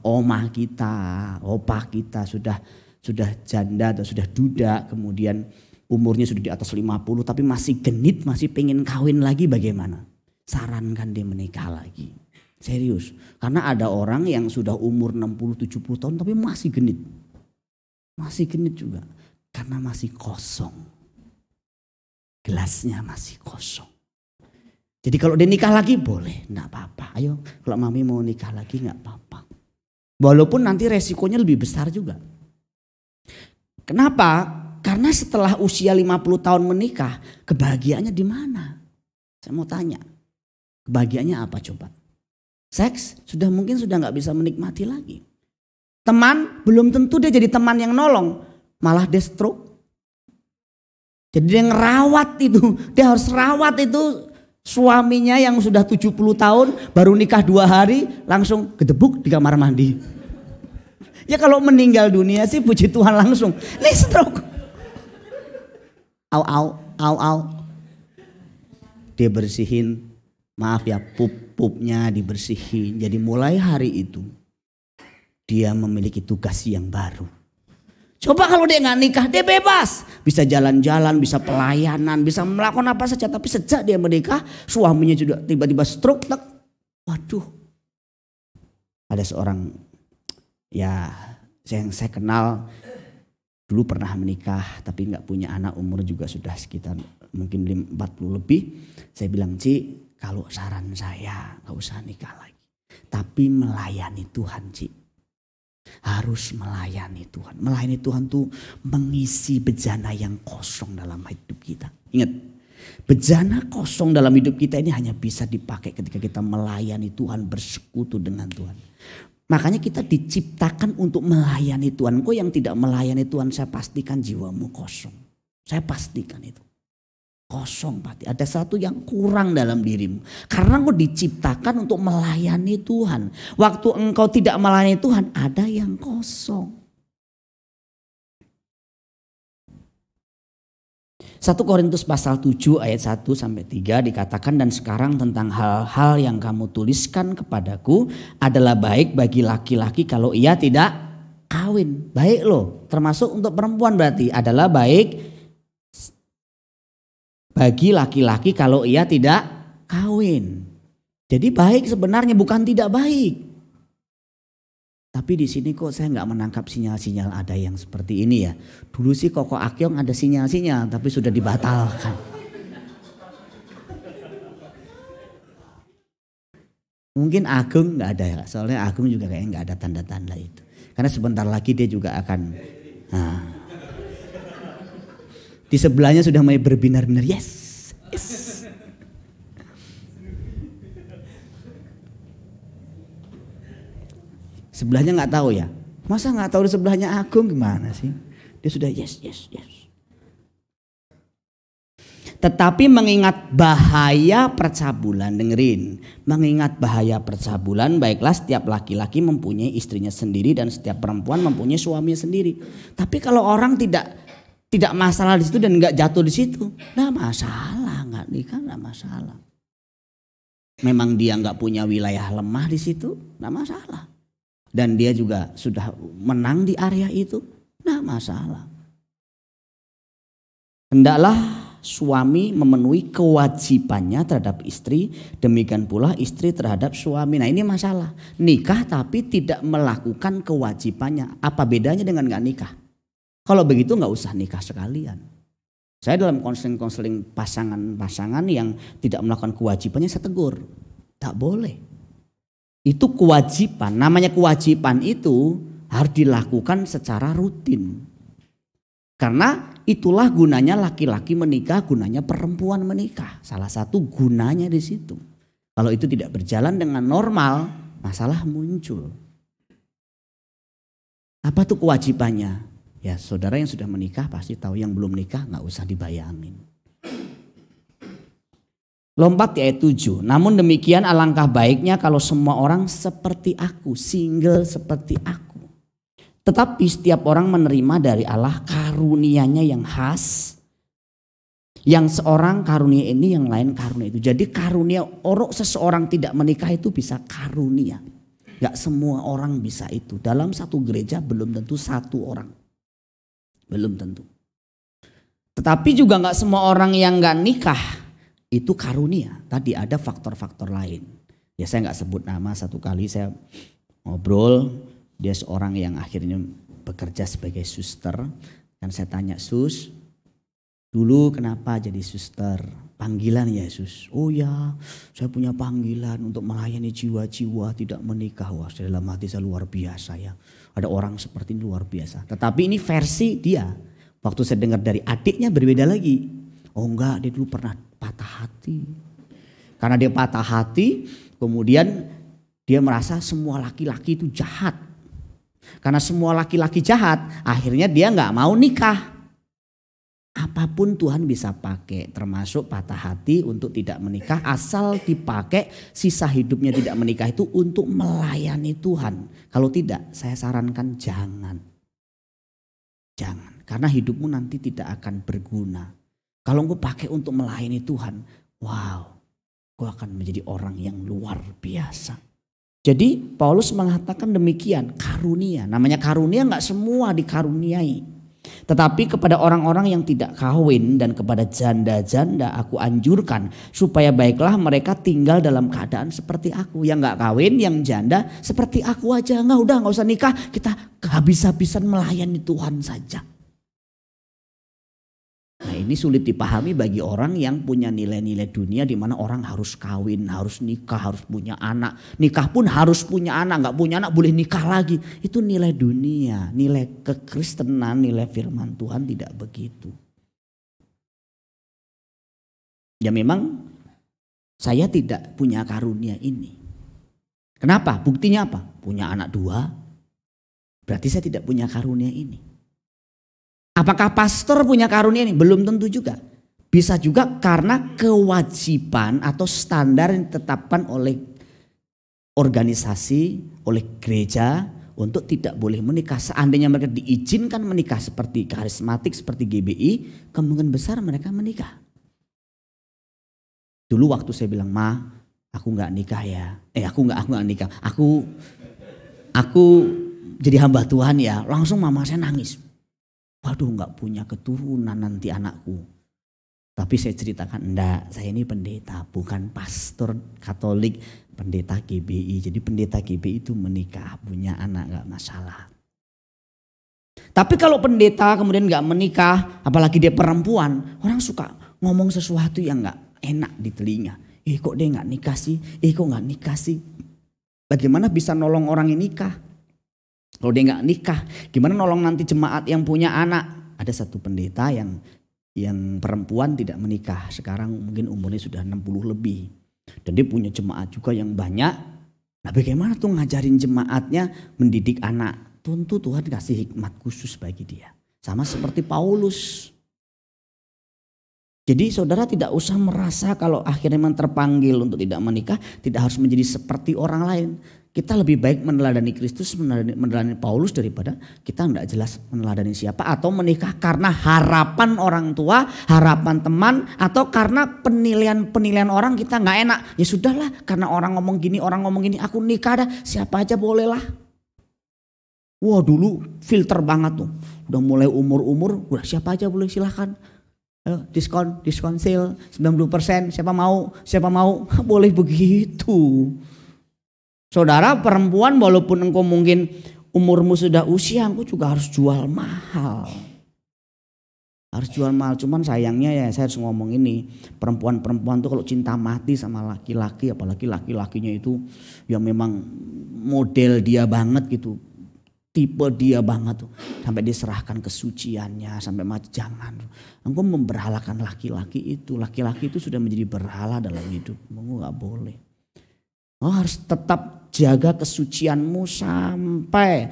omah kita, opah kita sudah janda atau sudah duda, kemudian umurnya sudah di atas 50 tapi masih genit, masih pengen kawin lagi, bagaimana? Sarankan dia menikah lagi. Serius, karena ada orang yang sudah umur 60-70 tahun tapi masih genit. Masih genit juga, karena masih kosong. Gelasnya masih kosong. Jadi kalau dia nikah lagi boleh, enggak apa-apa. Ayo kalau mami mau nikah lagi enggak apa-apa. Walaupun nanti resikonya lebih besar juga. Kenapa? Karena setelah usia 50 tahun menikah, kebahagiaannya di mana? Saya mau tanya, kebahagiaannya apa coba? Seks mungkin sudah nggak bisa menikmati lagi. Teman belum tentu dia jadi teman yang nolong, malah dia stroke. Jadi dia ngerawat itu, dia harus rawat itu suaminya yang sudah 70 tahun baru nikah 2 hari langsung gedebuk di kamar mandi. Ya kalau meninggal dunia sih puji Tuhan langsung, nih stroke. Au. Dia bersihin. Maaf ya, pupnya dibersihin. Jadi mulai hari itu dia memiliki tugas yang baru. Coba kalau dia nggak nikah, dia bebas. Bisa jalan-jalan, bisa pelayanan, bisa melakukan apa saja. Tapi sejak dia menikah, suaminya juga tiba-tiba stroke. Waduh. Ada seorang ya yang saya kenal dulu pernah menikah tapi nggak punya anak, umur juga sudah sekitar mungkin 40 lebih. Saya bilang, Ci, kalau saran saya gak usah nikah lagi. Tapi melayani Tuhan, Ci. Harus melayani Tuhan. Melayani Tuhan tuh mengisi bejana yang kosong dalam hidup kita. Ingat, bejana kosong dalam hidup kita ini hanya bisa dipakai ketika kita melayani Tuhan, bersekutu dengan Tuhan. Makanya kita diciptakan untuk melayani Tuhan. Kok yang tidak melayani Tuhan, saya pastikan jiwamu kosong. Saya pastikan itu. Kosong pasti, ada satu yang kurang dalam dirimu. Karena engkau diciptakan untuk melayani Tuhan. Waktu engkau tidak melayani Tuhan, ada yang kosong. 1 Korintus pasal 7 ayat 1-3 dikatakan, dan sekarang tentang hal-hal yang kamu tuliskan kepadaku adalah baik bagi laki-laki kalau ia tidak kawin. Baik loh, termasuk untuk perempuan berarti adalah baik bagi laki-laki kalau ia tidak kawin. Jadi baik sebenarnya, bukan tidak baik. Tapi di sini kok saya nggak menangkap sinyal-sinyal ada yang seperti ini ya. Dulu sih Koko Akyong ada sinyal-sinyal tapi sudah dibatalkan. Mungkin Agung nggak ada ya, soalnya Agung juga kayaknya nggak ada tanda-tanda itu. Karena sebentar lagi dia juga akan. Di sebelahnya sudah mulai berbinar-binar, yes. Sebelahnya nggak tahu ya, masa nggak tahu di sebelahnya Agung gimana sih? Dia sudah yes. Tetapi mengingat bahaya percabulan, dengerin, mengingat bahaya percabulan, baiklah setiap laki-laki mempunyai istrinya sendiri dan setiap perempuan mempunyai suaminya sendiri. Tapi kalau orang tidak masalah di situ dan nggak jatuh di situ, nggak masalah, nggak nikah nggak masalah. Memang dia nggak punya wilayah lemah di situ, nggak masalah. Dan dia juga sudah menang di area itu, nggak masalah. Hendaklah suami memenuhi kewajibannya terhadap istri, demikian pula istri terhadap suami. Nah ini masalah, nikah tapi tidak melakukan kewajibannya. Apa bedanya dengan nggak nikah? Kalau begitu nggak usah nikah sekalian. Saya dalam konseling pasangan-pasangan yang tidak melakukan kewajibannya saya tegur. Tak boleh. Itu kewajiban. Namanya kewajiban itu harus dilakukan secara rutin. Karena itulah gunanya laki-laki menikah, gunanya perempuan menikah. Salah satu gunanya di situ. Kalau itu tidak berjalan dengan normal, masalah muncul. Apa tuh kewajibannya? Ya saudara yang sudah menikah pasti tahu, yang belum nikah nggak usah dibayangin. Lompat di ayat 7. Namun demikian alangkah baiknya kalau semua orang seperti aku, single seperti aku. Tetapi setiap orang menerima dari Allah karunia-Nya yang khas. Yang seorang karunia ini, yang lain karunia itu. Jadi karunia orang seseorang tidak menikah itu bisa karunia. Gak semua orang bisa itu. Dalam satu gereja belum tentu satu orang. Belum tentu. Tetapi juga gak semua orang yang gak nikah itu karunia. Tadi ada faktor-faktor lain. Ya saya gak sebut nama, satu kali saya ngobrol. Dia seorang yang akhirnya bekerja sebagai suster. Dan saya tanya, Sus, dulu kenapa jadi suster? Panggilan ya Sus? Oh ya, saya punya panggilan untuk melayani jiwa-jiwa tidak menikah. Wah, dalam hati saya luar biasa ya. Ada orang seperti ini luar biasa. Tetapi ini versi dia. Waktu saya dengar dari adiknya berbeda lagi. Oh enggak, dia dulu pernah patah hati. Karena dia patah hati, kemudian dia merasa semua laki-laki itu jahat. Karena semua laki-laki jahat, akhirnya dia nggak mau nikah. Apapun Tuhan bisa pakai, termasuk patah hati untuk tidak menikah, asal dipakai sisa hidupnya tidak menikah itu untuk melayani Tuhan. Kalau tidak, saya sarankan jangan. Jangan, karena hidupmu nanti tidak akan berguna. Kalau engkau pakai untuk melayani Tuhan, wow, engkau akan menjadi orang yang luar biasa. Jadi Paulus mengatakan demikian, karunia. Namanya karunia nggak semua dikaruniai. Tetapi kepada orang-orang yang tidak kawin dan kepada janda-janda aku anjurkan supaya baiklah mereka tinggal dalam keadaan seperti aku. Yang nggak kawin, yang janda seperti aku aja. Nggak usah nikah, kita habis-habisan melayani Tuhan saja. Nah ini sulit dipahami bagi orang yang punya nilai-nilai dunia di mana orang harus kawin, harus nikah, harus punya anak. Nikah pun harus punya anak, nggak punya anak boleh nikah lagi. Itu nilai dunia, nilai kekristenan, nilai firman Tuhan tidak begitu. Ya memang saya tidak punya karunia ini. Kenapa? Buktinya apa? Punya anak 2, berarti saya tidak punya karunia ini. Apakah pastor punya karunia ini? Belum tentu juga. Bisa juga karena kewajiban atau standar yang ditetapkan oleh organisasi, oleh gereja untuk tidak boleh menikah. Seandainya mereka diizinkan menikah seperti karismatik, seperti GBI, kemungkinan besar mereka menikah. Dulu waktu saya bilang, Ma, aku nggak nikah ya. Aku nggak nikah. Aku jadi hamba Tuhan ya. Langsung mama saya nangis. Waduh, nggak punya keturunan nanti anakku. Tapi saya ceritakan, enggak, saya ini pendeta, bukan pastor Katolik, pendeta GBI. Jadi pendeta GBI itu menikah, punya anak, nggak masalah. Tapi kalau pendeta kemudian nggak menikah, apalagi dia perempuan, orang suka ngomong sesuatu yang nggak enak di telinga. Kok dia nggak nikah sih? Kok nggak nikah sih? Bagaimana bisa nolong orang yang nikah? Kalau dia nggak nikah, gimana nolong nanti jemaat yang punya anak? Ada satu pendeta yang perempuan tidak menikah. Sekarang mungkin umurnya sudah 60 lebih. Dan dia punya jemaat juga yang banyak. Nah bagaimana tuh ngajarin jemaatnya mendidik anak? Tentu Tuhan kasih hikmat khusus bagi dia. Sama seperti Paulus. Jadi saudara tidak usah merasa kalau akhirnya memang terpanggil untuk tidak menikah, tidak harus menjadi seperti orang lain. Kita lebih baik meneladani Kristus, meneladani Paulus daripada kita tidak jelas meneladani siapa. Atau menikah karena harapan orang tua, harapan teman. Atau karena penilaian orang kita nggak enak. Ya sudahlah, karena orang ngomong gini, aku nikah dah, siapa aja boleh lah. Wah dulu filter banget tuh. Udah mulai umur, udah siapa aja boleh silahkan. Diskon sale 90%, siapa mau, boleh begitu. Saudara perempuan walaupun engkau mungkin umurmu sudah usia, engkau juga harus jual mahal. Cuman sayangnya ya saya harus ngomong ini. Perempuan-perempuan tuh kalau cinta mati sama laki-laki, apalagi laki-lakinya itu yang memang model dia banget gitu. Tipe dia banget tuh. Sampai diserahkan kesuciannya, sampai jangan. Engkau memberhalakan laki-laki itu. Laki-laki itu sudah menjadi berhala dalam hidupmu, gak boleh. Oh harus tetap jaga kesucianmu sampai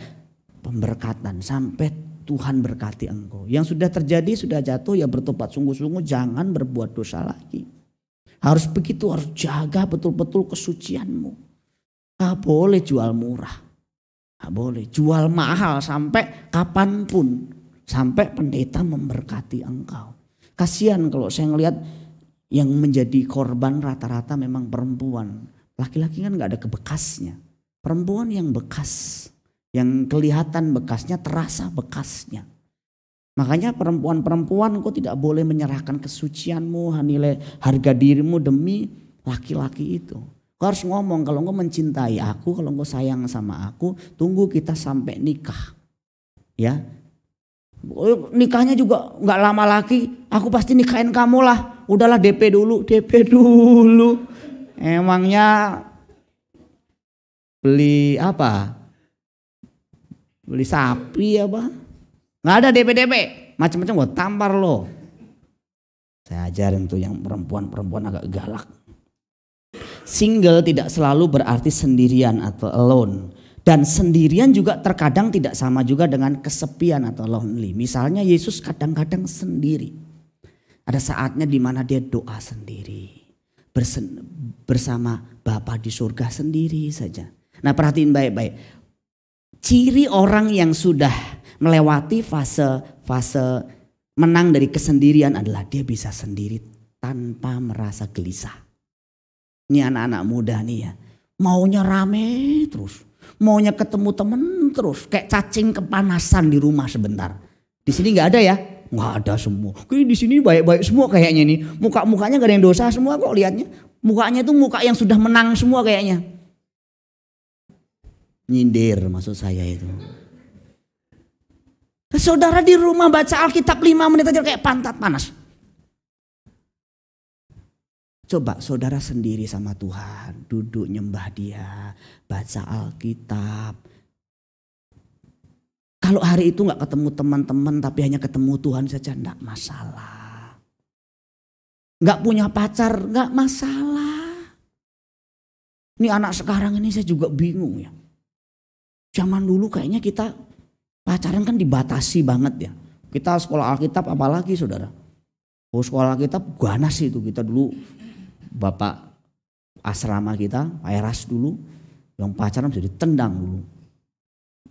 pemberkatan, sampai Tuhan berkati engkau. Yang sudah terjadi, sudah jatuh ya bertobat sungguh-sungguh, jangan berbuat dosa lagi. Harus begitu, harus jaga betul-betul kesucianmu. Gak boleh jual murah. Gak boleh jual mahal sampai kapanpun. Sampai pendeta memberkati engkau. Kasihan kalau saya ngelihat yang menjadi korban rata-rata memang perempuan. Laki-laki kan gak ada bekasnya. Perempuan yang bekas. Yang kelihatan bekasnya, terasa bekasnya. Makanya perempuan-perempuan kau tidak boleh menyerahkan kesucianmu, nilai harga dirimu demi laki-laki itu. Kau harus ngomong, kalau kau mencintai aku, kalau kau sayang sama aku, tunggu kita sampai nikah. Ya, nikahnya juga nggak lama lagi, aku pasti nikahin kamu lah. Udahlah DP dulu, DP dulu. Emangnya beli apa? Beli sapi apa? Nggak ada DP-DP, macam-macam gue tampar lo. Saya ajarin tuh yang perempuan-perempuan agak galak. Single tidak selalu berarti sendirian atau alone. Dan sendirian juga terkadang tidak sama juga dengan kesepian atau lonely. Misalnya Yesus kadang-kadang sendiri. Ada saatnya di mana dia doa sendiri. Bersama Bapa di surga sendiri saja. Nah perhatiin baik-baik. Ciri orang yang sudah melewati fase menang dari kesendirian adalah dia bisa sendiri tanpa merasa gelisah. Ini anak-anak muda nih ya, maunya rame terus, maunya ketemu temen terus, kayak cacing kepanasan di rumah sebentar. Di sini nggak ada ya? Nggak ada semua. Kayak di sini baik-baik semua kayaknya nih. Muka-mukanya nggak ada yang dosa semua kok lihatnya. Mukanya tuh muka yang sudah menang semua kayaknya. Nyindir maksud saya itu. Saudara di rumah baca Alkitab 5 menit aja kayak pantat panas. Coba saudara sendiri sama Tuhan, duduk nyembah dia, baca Alkitab. Kalau hari itu gak ketemu teman-teman tapi hanya ketemu Tuhan saja, gak masalah. Gak punya pacar, gak masalah. Ini anak sekarang ini saya juga bingung ya. Zaman dulu kayaknya kita pacaran kan dibatasi banget ya. Kita sekolah Alkitab apalagi saudara. Oh sekolah Alkitab ganas itu kita dulu. Bapak asrama kita, Pak Eras dulu. Yang pacaran bisa ditendang dulu.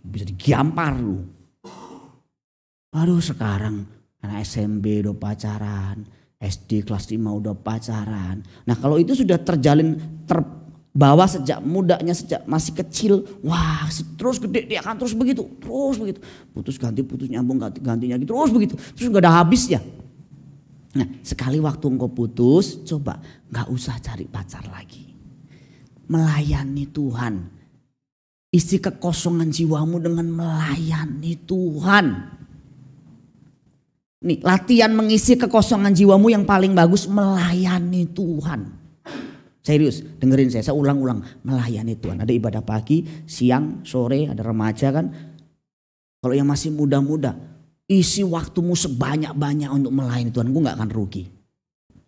Bisa digampar dulu. Aduh sekarang anak SMP udah pacaran. SD kelas 5 udah pacaran. Nah kalau itu sudah terjalin bahwa sejak mudanya, sejak masih kecil, wah terus gede dia akan terus begitu. Putus ganti, putus nyambung, gantinya gitu, terus begitu. Terus gak ada habisnya. Nah sekali waktu engkau putus, coba gak usah cari pacar lagi. Melayani Tuhan. Isi kekosongan jiwamu dengan melayani Tuhan. Nih latihan mengisi kekosongan jiwamu yang paling bagus, melayani Tuhan. Serius, dengerin saya ulang-ulang, melayani Tuhan. Ada ibadah pagi, siang, sore, ada remaja kan. Kalau yang masih muda-muda, isi waktumu sebanyak-banyak untuk melayani Tuhan, gue gak akan rugi.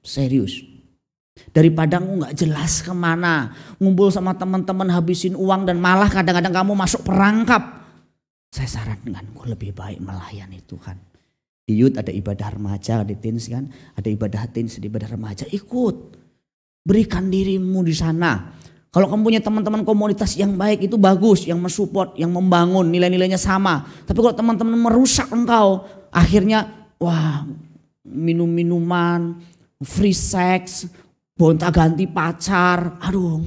Serius. Daripada gue gak jelas kemana, ngumpul sama teman-teman habisin uang dan malah kadang-kadang kamu masuk perangkap. Saya sarankan gue lebih baik melayani Tuhan. Di youth ada ibadah remaja, di teens kan, ada ibadah teens, ada ibadah remaja, ikut. Berikan dirimu di sana. Kalau kamu punya teman-teman komunitas yang baik itu bagus, yang mensupport, yang membangun, nilai-nilainya sama. Tapi kalau teman-teman merusak engkau, akhirnya wah minum-minuman, free sex, gonta-ganti pacar. Aduh,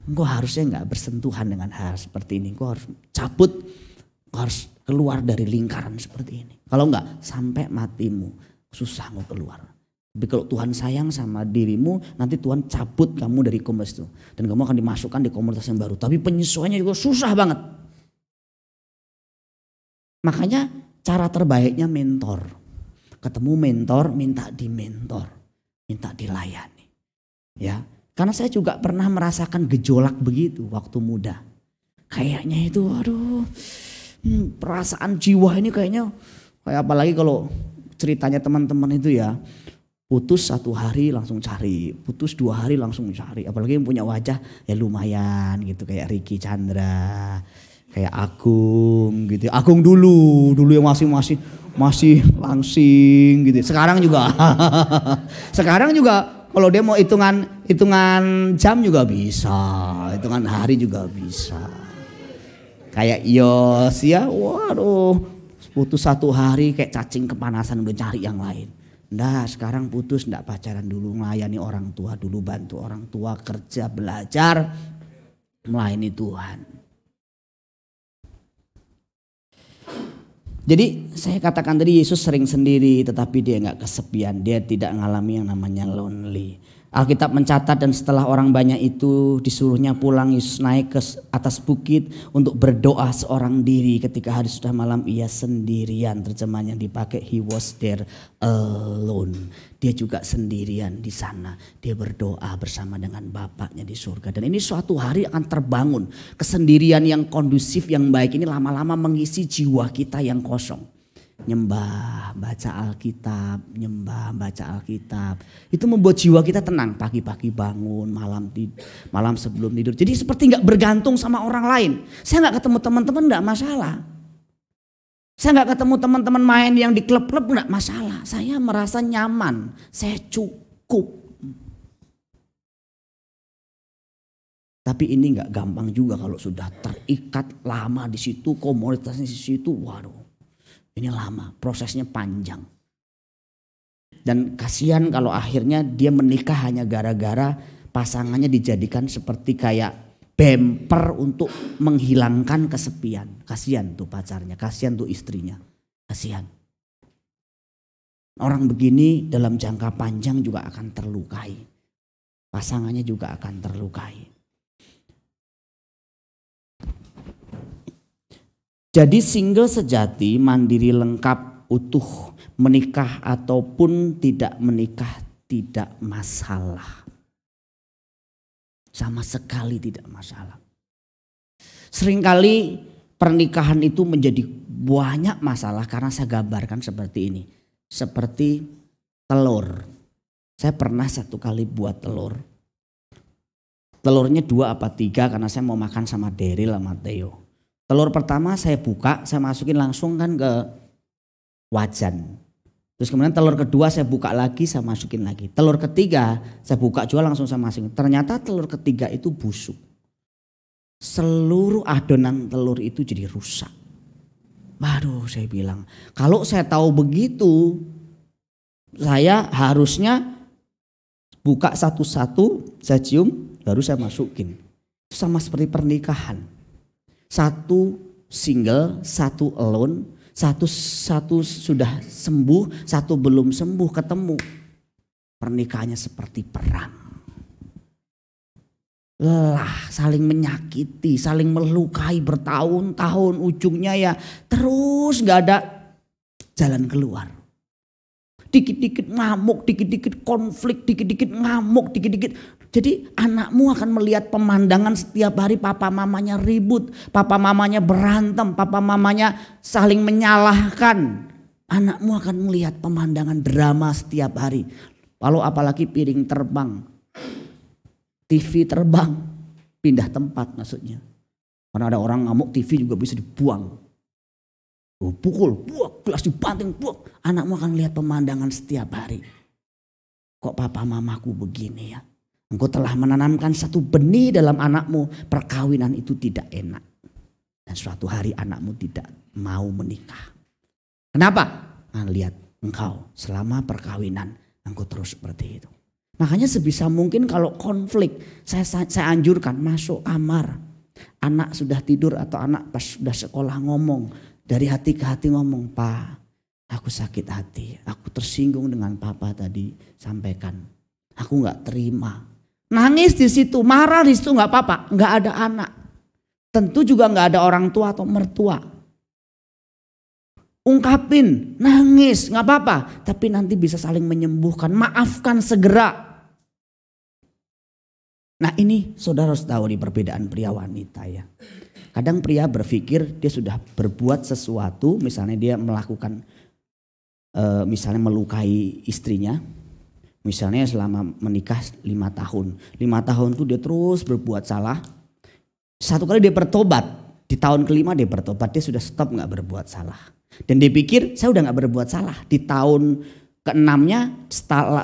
engkau harusnya nggak bersentuhan dengan hal seperti ini. Engkau harus cabut, engkau harus keluar dari lingkaran seperti ini. Kalau enggak, sampai matimu susah mau keluar. Tapi kalau Tuhan sayang sama dirimu, nanti Tuhan cabut kamu dari komunitas itu. Dan kamu akan dimasukkan di komunitas yang baru. Tapi penyesuaiannya juga susah banget. Makanya cara terbaiknya mentor. Ketemu mentor, minta dimentor. Minta dilayani. Ya, karena saya juga pernah merasakan gejolak begitu waktu muda. Kayaknya itu aduh, perasaan jiwa ini kayaknya, kayak apalagi kalau ceritanya teman-teman itu ya. Putus 1 hari langsung cari, putus 2 hari langsung cari. Apalagi yang punya wajah ya lumayan gitu, kayak Ricky Chandra, kayak Agung gitu. Agung dulu yang masih langsing gitu. Sekarang juga Kalau dia mau hitungan jam juga bisa, hitungan hari juga bisa. Kayak Yos ya, waduh putus 1 hari kayak cacing kepanasan udah cari yang lain. Nah sekarang putus ndak pacaran dulu, melayani orang tua dulu, bantu orang tua kerja belajar melayani Tuhan. Jadi saya katakan tadi Yesus sering sendiri tetapi dia nggak kesepian, dia tidak mengalami yang namanya lonely. Alkitab mencatat dan setelah orang banyak itu disuruhnya pulang, Yesus naik ke atas bukit untuk berdoa seorang diri. Ketika hari sudah malam ia sendirian, terjemahan yang dipakai he was there alone. Dia juga sendirian di sana, dia berdoa bersama dengan Bapaknya di surga. Dan ini suatu hari akan terbangun, kesendirian yang kondusif yang baik ini lama-lama mengisi jiwa kita yang kosong. Nyembah, baca Alkitab, nyembah, baca Alkitab. Itu membuat jiwa kita tenang. Pagi-pagi bangun, malam sebelum tidur. Jadi seperti nggak bergantung sama orang lain. Saya nggak ketemu teman-teman nggak masalah. Saya nggak ketemu teman-teman main yang di klub-klub nggak masalah. Saya merasa nyaman, saya cukup. Tapi ini nggak gampang juga kalau sudah terikat lama di situ, komoditasnya di situ, waduh. Ini lama, prosesnya panjang. Dan kasihan kalau akhirnya dia menikah hanya gara-gara pasangannya dijadikan seperti kayak bemper untuk menghilangkan kesepian. Kasihan tuh pacarnya, kasihan tuh istrinya, kasihan. Orang begini dalam jangka panjang juga akan terlukai. Pasangannya juga akan terlukai. Jadi single sejati, mandiri lengkap, utuh, menikah ataupun tidak menikah tidak masalah. Sama sekali tidak masalah. Seringkali pernikahan itu menjadi banyak masalah karena saya gambarkan seperti ini. Seperti telur. Saya pernah 1 kali buat telur. Telurnya 2 apa 3 karena saya mau makan sama Daryl sama Theo. Telur pertama saya buka, saya masukin langsung kan ke wajan. Terus kemudian telur kedua saya buka lagi, saya masukin lagi. Telur ketiga saya buka juga langsung saya masukin. Ternyata telur ketiga itu busuk. Seluruh adonan telur itu jadi rusak. Waduh, saya bilang, kalau saya tahu begitu, saya harusnya buka satu-satu, saya cium, baru saya masukin. Sama seperti pernikahan. 1 single, 1 alone, 1 sudah sembuh, 1 belum sembuh, ketemu. Pernikahannya seperti perang. Lelah, saling menyakiti, saling melukai bertahun-tahun, ujungnya ya terus gak ada jalan keluar. Dikit-dikit ngamuk, dikit-dikit konflik, dikit-dikit ngamuk, dikit-dikit. Jadi anakmu akan melihat pemandangan setiap hari papa mamanya ribut, papa mamanya berantem, papa mamanya saling menyalahkan. Anakmu akan melihat pemandangan drama setiap hari. Lalu apalagi piring terbang, TV terbang, pindah tempat maksudnya. Karena ada orang ngamuk TV juga bisa dibuang. Pukul, buak, gelas dibanting, buak. Anakmu akan lihat pemandangan setiap hari. Kok papa mamaku begini ya? Engkau telah menanamkan satu benih dalam anakmu. Perkawinan itu tidak enak. Dan suatu hari anakmu tidak mau menikah. Kenapa? Nah, lihat engkau selama perkawinan engkau terus seperti itu. Makanya sebisa mungkin kalau konflik saya anjurkan masuk kamar. Anak sudah tidur atau anak pas sudah sekolah ngomong. Dari hati ke hati ngomong, Pak aku sakit hati. Aku tersinggung dengan papa tadi sampaikan. Aku gak terima. Nangis di situ, marah di situ nggak apa-apa, nggak ada anak. Tentu juga nggak ada orang tua atau mertua. Ungkapin, nangis, nggak apa-apa. Tapi nanti bisa saling menyembuhkan, maafkan segera. Nah ini saudara harus tahu nih perbedaan pria wanita ya. Kadang pria berpikir dia sudah berbuat sesuatu, misalnya dia melakukan, misalnya melukai istrinya. Misalnya selama menikah 5 tahun. 5 tahun itu dia terus berbuat salah. 1 kali dia bertobat. Di tahun ke-5 dia bertobat. Dia sudah stop gak berbuat salah. Dan dia pikir saya udah gak berbuat salah. Di tahun keenamnya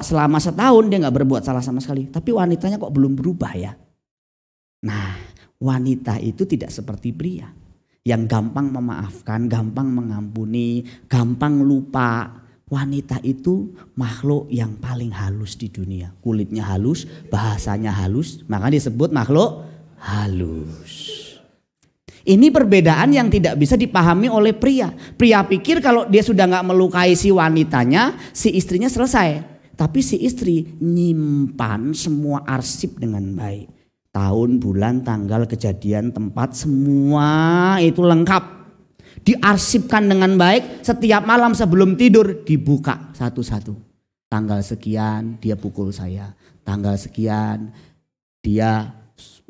selama setahun dia nggak berbuat salah sama sekali. Tapi wanitanya kok belum berubah ya. Nah, wanita itu tidak seperti pria yang gampang memaafkan, gampang mengampuni, gampang lupa. Wanita itu makhluk yang paling halus di dunia. Kulitnya halus, bahasanya halus, maka disebut makhluk halus. Ini perbedaan yang tidak bisa dipahami oleh pria. Pria pikir kalau dia sudah nggak melukai si wanitanya, si istrinya selesai. Tapi si istri nyimpan semua arsip dengan baik. Tahun, bulan, tanggal, kejadian, tempat, semua itu lengkap. Diarsipkan dengan baik, setiap malam sebelum tidur dibuka satu-satu. Tanggal sekian dia pukul saya. Tanggal sekian dia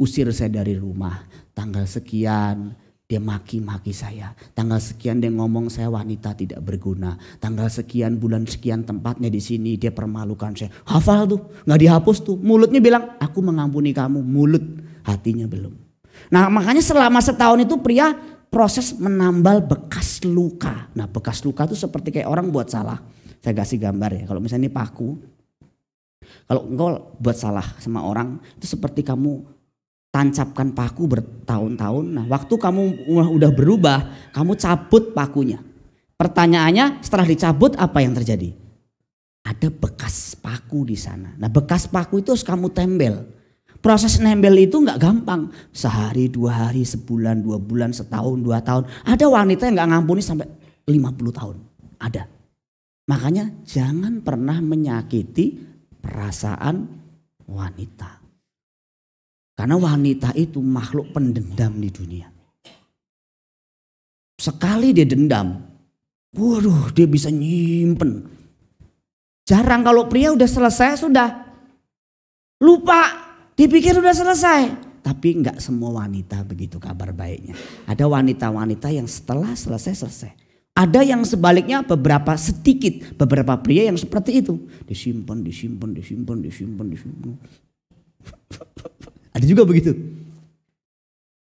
usir saya dari rumah. Tanggal sekian dia maki-maki saya. Tanggal sekian dia ngomong saya wanita tidak berguna. Tanggal sekian bulan sekian tempatnya di sini dia permalukan saya. Hafal tuh, nggak dihapus tuh. Mulutnya bilang aku mengampuni kamu, mulut, hatinya belum. Nah makanya selama setahun itu pria proses menambal bekas luka. Nah bekas luka itu seperti kayak orang buat salah. Saya kasih gambar ya. Kalau misalnya ini paku, kalau engkau buat salah sama orang itu seperti kamu tancapkan paku bertahun-tahun. Nah waktu kamu udah berubah, kamu cabut pakunya. Pertanyaannya setelah dicabut apa yang terjadi? Ada bekas paku di sana. Nah bekas paku itu harus kamu tembel. Proses nembel itu nggak gampang. Sehari, 2 hari, sebulan, 2 bulan, setahun, 2 tahun. Ada wanita yang nggak ngampuni sampai 50 tahun. Ada. Makanya jangan pernah menyakiti perasaan wanita. Karena wanita itu makhluk pendendam di dunia. Sekali dia dendam, waduh dia bisa nyimpen. Jarang kalau pria udah selesai sudah lupa, dipikir udah selesai. Tapi enggak semua wanita begitu kabar baiknya. Ada wanita-wanita yang setelah selesai. Ada yang sebaliknya beberapa pria yang seperti itu. Disimpan. Ada juga begitu.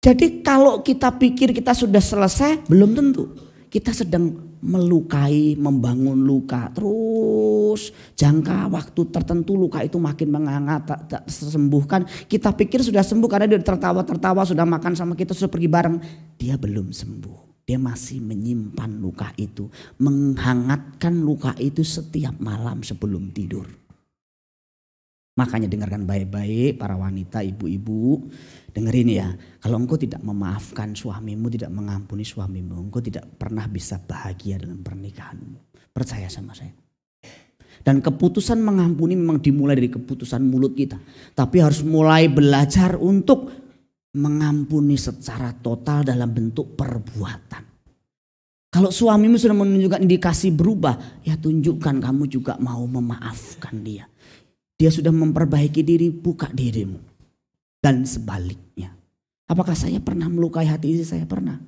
Jadi kalau kita pikir kita sudah selesai, belum tentu. Kita sedang melukai, membangun luka. Terus jangka waktu tertentu luka itu makin menghangat, tak tersembuhkan. Kita pikir sudah sembuh karena dia tertawa-tertawa, sudah makan sama kita, sudah pergi bareng. Dia belum sembuh. Dia masih menyimpan luka itu. Menghangatkan luka itu setiap malam sebelum tidur. Makanya dengarkan baik-baik para wanita, ibu-ibu. Dengerin ya, kalau engkau tidak memaafkan suamimu, tidak mengampuni suamimu, engkau tidak pernah bisa bahagia dalam pernikahanmu. Percaya sama saya. Dan keputusan mengampuni memang dimulai dari keputusan mulut kita. Tapi harus mulai belajar untuk mengampuni secara total dalam bentuk perbuatan. Kalau suamimu sudah menunjukkan indikasi berubah, ya tunjukkan kamu juga mau memaafkan dia. Dia sudah memperbaiki diri, buka dirimu. Dan sebaliknya. Apakah saya pernah melukai hati istri saya? Pernah.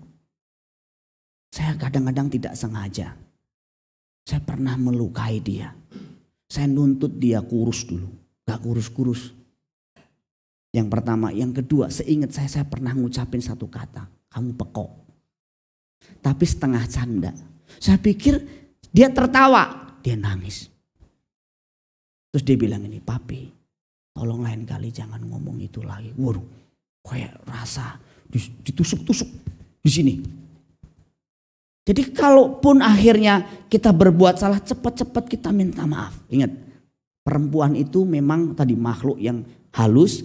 Saya kadang-kadang tidak sengaja. Saya pernah melukai dia. Saya nuntut dia kurus dulu. Gak kurus-kurus. Yang pertama. Yang kedua, seingat saya pernah ngucapin satu kata. Kamu pekok. Tapi setengah canda. Saya pikir dia tertawa. Dia nangis. Terus dia bilang ini, papi tolong lain kali jangan ngomong itu lagi. Waduh, kayak rasa ditusuk-tusuk di sini. Jadi kalaupun akhirnya kita berbuat salah, cepat-cepat kita minta maaf. Ingat, perempuan itu memang tadi makhluk yang halus,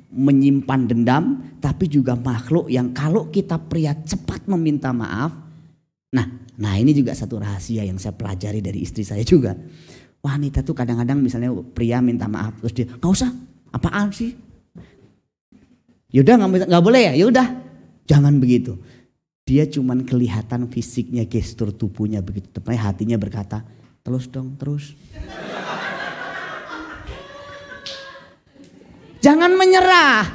menyimpan dendam, tapi juga makhluk yang kalau kita pria cepat meminta maaf. Nah ini juga satu rahasia yang saya pelajari dari istri saya juga. Wanita tuh kadang-kadang misalnya pria minta maaf terus dia nggak usah, apaan sih? Yaudah nggak boleh ya, yaudah jangan begitu. Dia cuman kelihatan fisiknya, gestur tubuhnya begitu, tapi hatinya berkata terus dong terus. Jangan menyerah,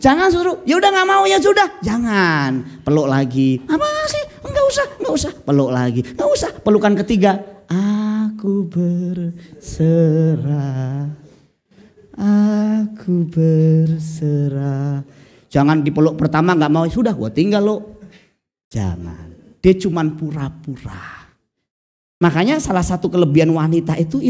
jangan suruh yaudah nggak mau ya sudah, jangan peluk lagi. Apa sih? Nggak usah, peluk lagi, nggak usah. Pelukan ketiga. Aku berserah. Jangan dipeluk pertama gak mau, sudah gua tinggal lo. Jangan. Dia cuman pura-pura. Makanya salah satu kelebihan wanita itu.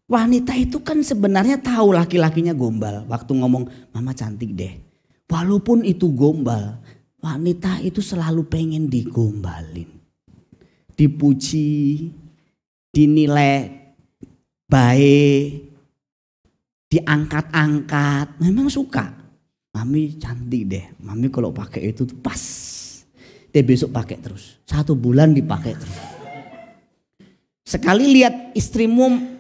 Wanita itu kan sebenarnya tahu laki-lakinya gombal. Waktu ngomong, mama cantik deh. Walaupun itu gombal, wanita itu selalu pengen digombalin. Dipuji, dinilai baik, diangkat-angkat. Memang suka. Mami cantik deh. Mami kalau pakai itu tuh pas. Dia besok pakai terus. 1 bulan dipakai terus. Sekali lihat istrimu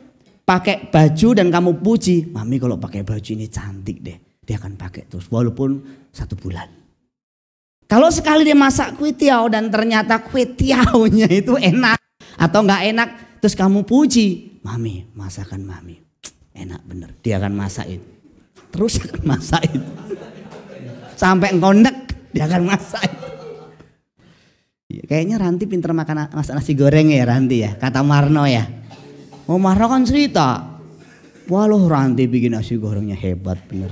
pakai baju dan kamu puji, mami kalau pakai baju ini cantik deh, dia akan pakai terus walaupun 1 bulan. Kalau sekali dia masak kue tiaw dan ternyata kue tiawnya itu enak atau nggak enak, terus kamu puji, mami masakan mami enak bener, dia akan masak itu, terus akan masak itu, sampai ngondek dia akan masak itu. Kayaknya Ranti pinter makan masak nasi goreng ya Ranti ya, kata Marno ya. Oh Marno kan cerita, wah loh Ranti bikin nasi gorengnya hebat bener.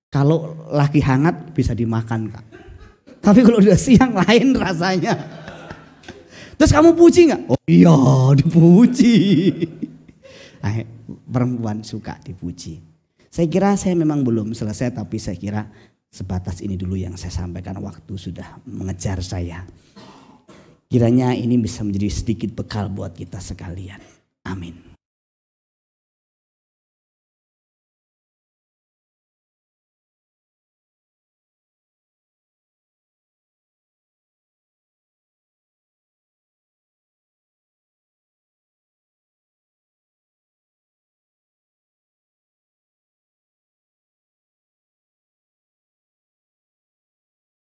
Kalau lagi hangat bisa dimakan kak. Tapi kalau udah siang lain rasanya. Terus kamu puji gak? Oh iya dipuji. Perempuan suka dipuji. Saya kira saya memang belum selesai, tapi saya kira sebatas ini dulu yang saya sampaikan, waktu sudah mengejar saya. Kiranya ini bisa menjadi sedikit bekal buat kita sekalian. Amin.